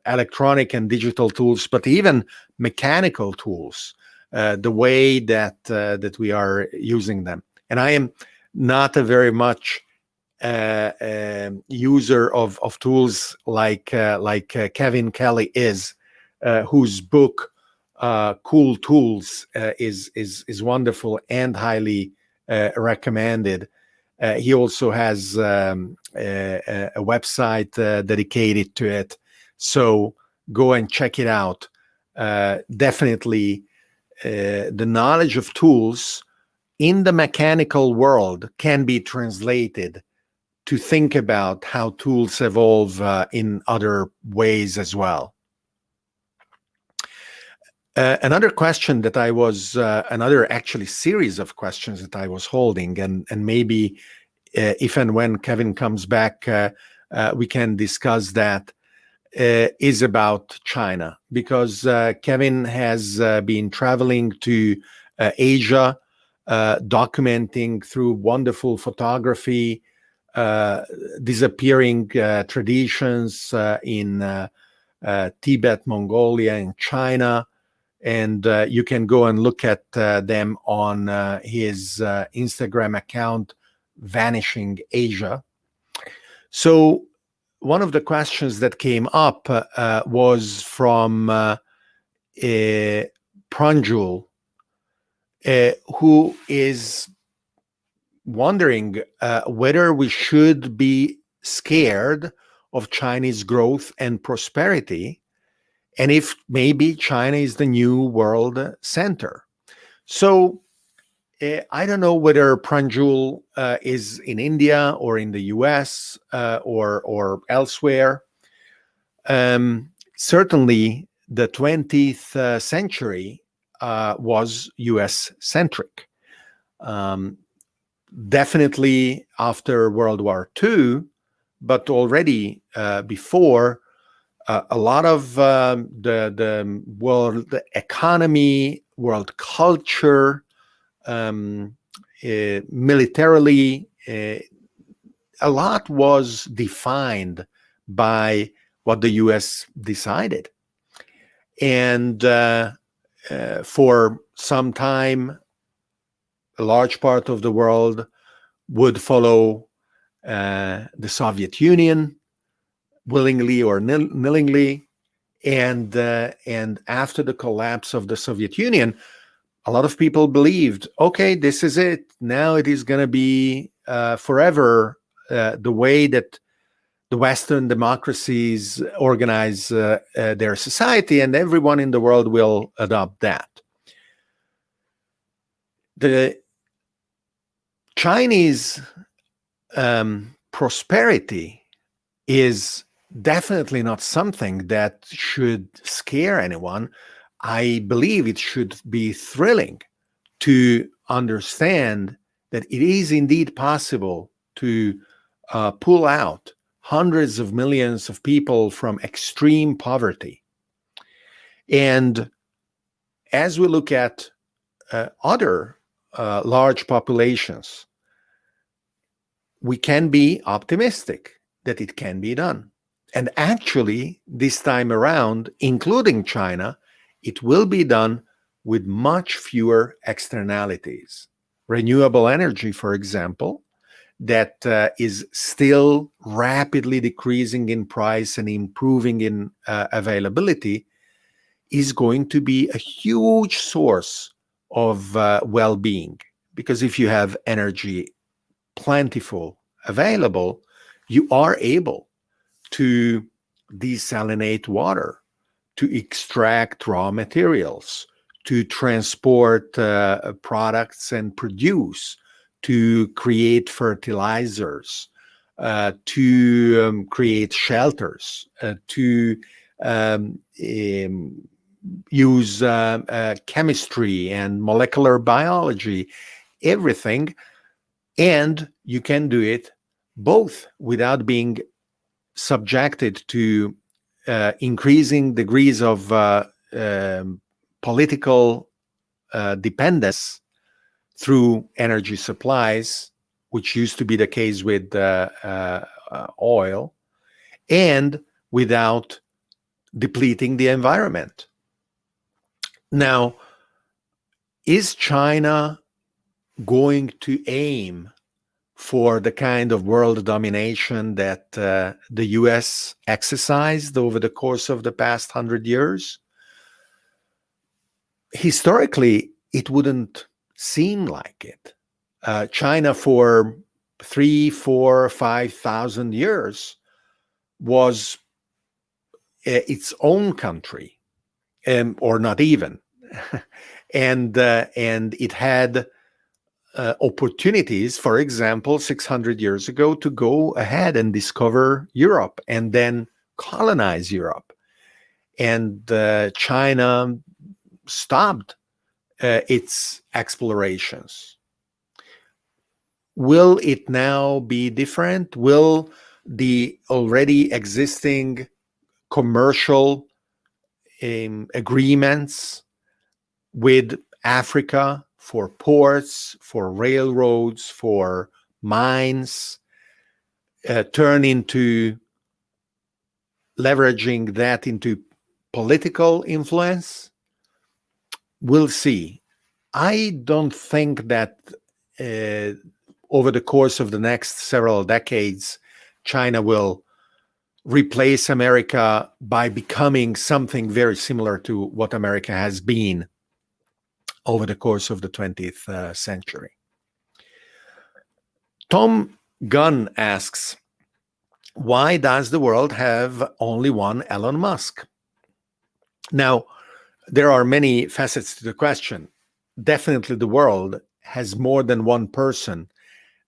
Speaker 1: electronic and digital tools, but even mechanical tools. The way that we are using them, and I am not a very much user of tools like Kevin Kelly is, whose book "Cool Tools" is wonderful and highly recommended. He also has a website dedicated to it, so go and check it out. Definitely, the knowledge of tools in the mechanical world can be translated to think about how tools evolve in other ways as well. Another question that I was, another actually series of questions that I was holding, and maybe if and when Kevin comes back, we can discuss that, is about China, because Kevin has been traveling to Asia, documenting through wonderful photography, disappearing traditions in Tibet, Mongolia, and China. And you can go and look at them on his Instagram account, Vanishing Asia. So one of the questions that came up was from Pranjul, who is wondering whether we should be scared of Chinese growth and prosperity, and if maybe China is the new world center. So I don't know whether Pranjul is in India or in the US or elsewhere. Certainly, the 20th century was US centric. Definitely after World War II, but already before, a lot of the world economy, world culture, militarily, a lot was defined by what the US decided. And for some time, a large part of the world would follow the Soviet Union, willingly or nillingly. And after the collapse of the Soviet Union, a lot of people believed, okay, this is it. Now it is going to be forever the way that the Western democracies organize their society, and everyone in the world will adopt that. The Chinese prosperity is definitely not something that should scare anyone. I believe it should be thrilling to understand that it is indeed possible to pull out hundreds of millions of people from extreme poverty. And as we look at other large populations, we can be optimistic that it can be done. And actually, this time around, including China, it will be done with much fewer externalities. Renewable energy, for example, that is still rapidly decreasing in price and improving in availability, is going to be a huge source of well-being. Because if you have energy plentiful available, you are able to desalinate water, to extract raw materials, to transport products and produce, to create fertilizers, to create shelters, to use chemistry and molecular biology, everything. And you can do it both without being subjected to increasing degrees of political dependence through energy supplies, which used to be the case with oil, and without depleting the environment. Now, is China going to aim for the kind of world domination that the US exercised over the course of the past 100 years? Historically, it wouldn't seem like it. China, for 3, 4, 5,000 years, was its own country, or not even. And it had opportunities, for example, 600 years ago, to go ahead and discover Europe and then colonize Europe. And China stopped its explorations. Will it now be different? Will the already existing commercial agreements with Africa for ports, for railroads, for mines turn into leveraging that into political influence? We'll see. I don't think that over the course of the next several decades, China will replace America by becoming something very similar to what America has been over the course of the 20th century. Tom Gunn asks, why does the world have only one Elon Musk? Now, there are many facets to the question. Definitely the world has more than one person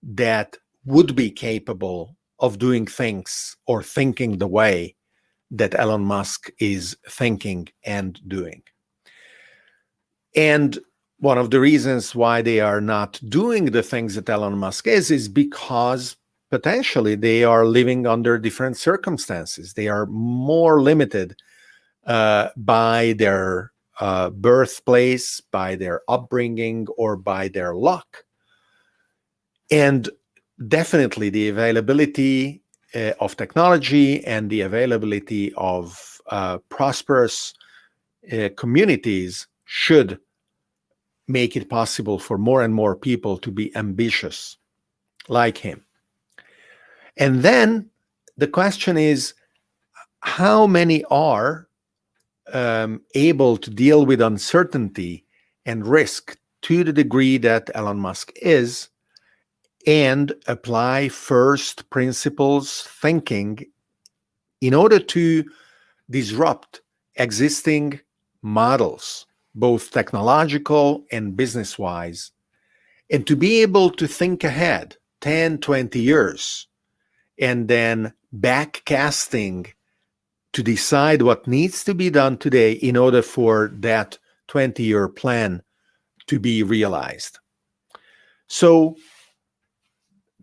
Speaker 1: that would be capable of doing things or thinking the way that Elon Musk is thinking and doing. And one of the reasons why they are not doing the things that Elon Musk is because potentially they are living under different circumstances. They are more limited by their birthplace, by their upbringing, or by their luck. And definitely the availability of technology and the availability of prosperous communities should make it possible for more and more people to be ambitious like him. And then the question is, how many are able to deal with uncertainty and risk to the degree that Elon Musk is, and apply first principles thinking in order to disrupt existing models, both technological and business-wise, and to be able to think ahead 10, 20 years, and then backcasting to decide what needs to be done today in order for that 20-year plan to be realized. So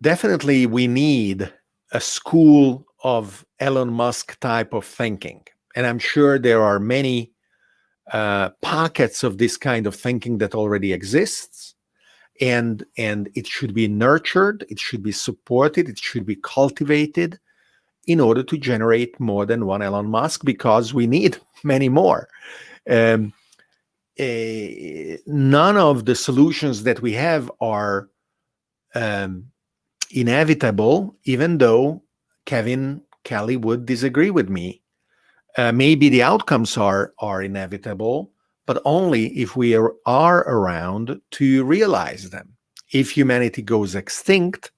Speaker 1: definitely we need a school of Elon Musk type of thinking. And I'm sure there are many pockets of this kind of thinking that already exists. And it should be nurtured, it should be supported, it should be cultivated in order to generate more than one Elon Musk, because we need many more. None of the solutions that we have are inevitable, even though Kevin Kelly would disagree with me. Maybe the outcomes are inevitable, but only if we are around to realize them. If humanity goes extinct,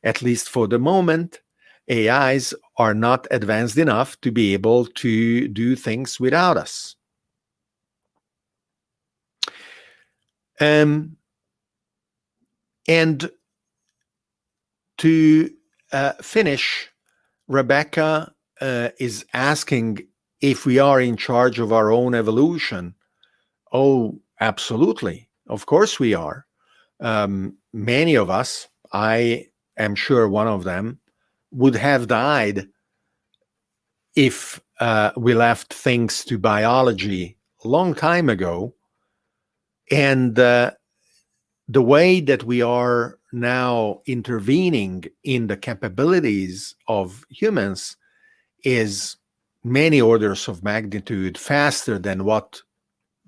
Speaker 1: at least for the moment, AIs are not advanced enough to be able to do things without us. And to finish, Rebecca is asking if we are in charge of our own evolution. Oh, absolutely. Of course we are. Many of us, I am sure one of them, would have died if we left things to biology a long time ago. And the way that we are now intervening in the capabilities of humans is many orders of magnitude faster than what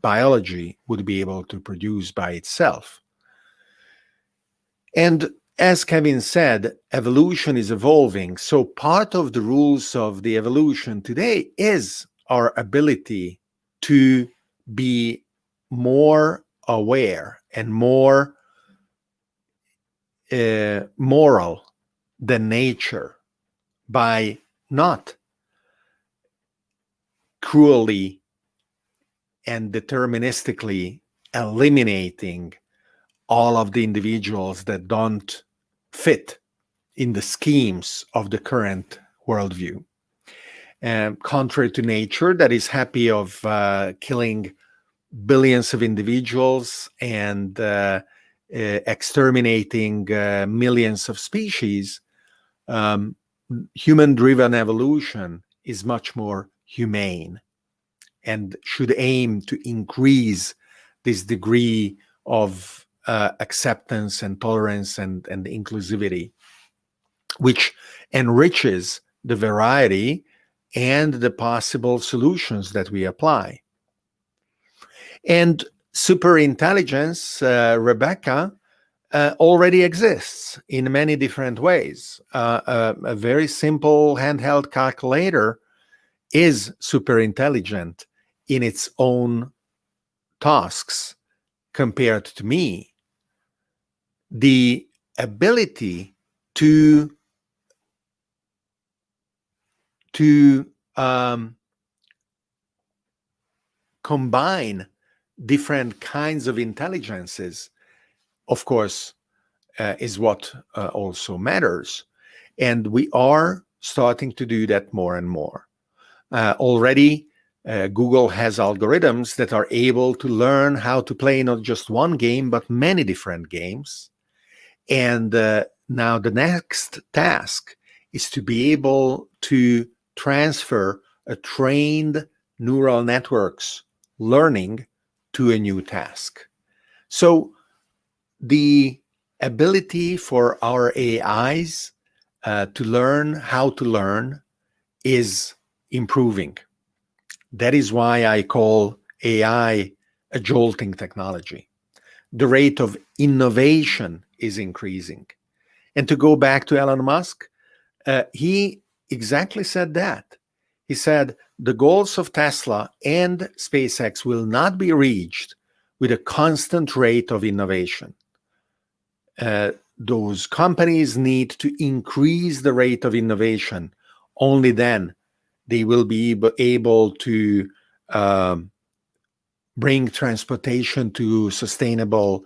Speaker 1: biology would be able to produce by itself. And as Kevin said, evolution is evolving. So part of the rules of the evolution today is our ability to be more aware and more moral than nature by not cruelly and deterministically eliminating all of the individuals that don't fit in the schemes of the current worldview. Contrary to nature, that is happy of killing billions of individuals and exterminating millions of species, human-driven evolution is much more humane and should aim to increase this degree of acceptance and tolerance and inclusivity, which enriches the variety and the possible solutions that we apply. And superintelligence, Rebecca, already exists in many different ways. A very simple handheld calculator is superintelligent in its own tasks compared to me. The ability to combine different kinds of intelligences, of course, is what also matters. And we are starting to do that more and more. Already, Google has algorithms that are able to learn how to play not just one game, but many different games. And now the next task is to be able to transfer a trained neural network's learning to a new task. So the ability for our AIs to learn how to learn is improving. That is why I call AI a jolting technology. The rate of innovation is increasing. And to go back to Elon Musk, he exactly said that. He said the goals of Tesla and SpaceX will not be reached with a constant rate of innovation. Those companies need to increase the rate of innovation. Only then they will be able to bring transportation to sustainable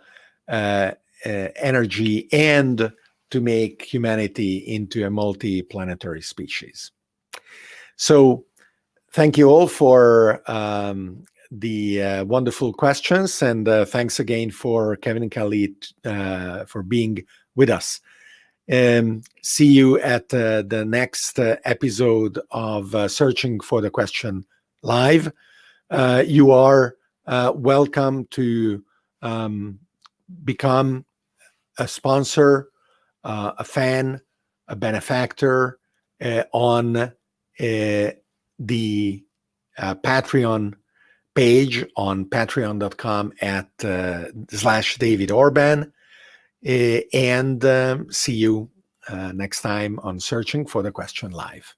Speaker 1: energy and to make humanity into a multi-planetary species. So thank you all for the wonderful questions, and thanks again for Kevin and Khalid for being with us. See you at the next episode of Searching for the Question Live. You are welcome to become a sponsor, a fan, a benefactor on the Patreon page on patreon.com /David Orban. And see you next time on Searching for the Question Live.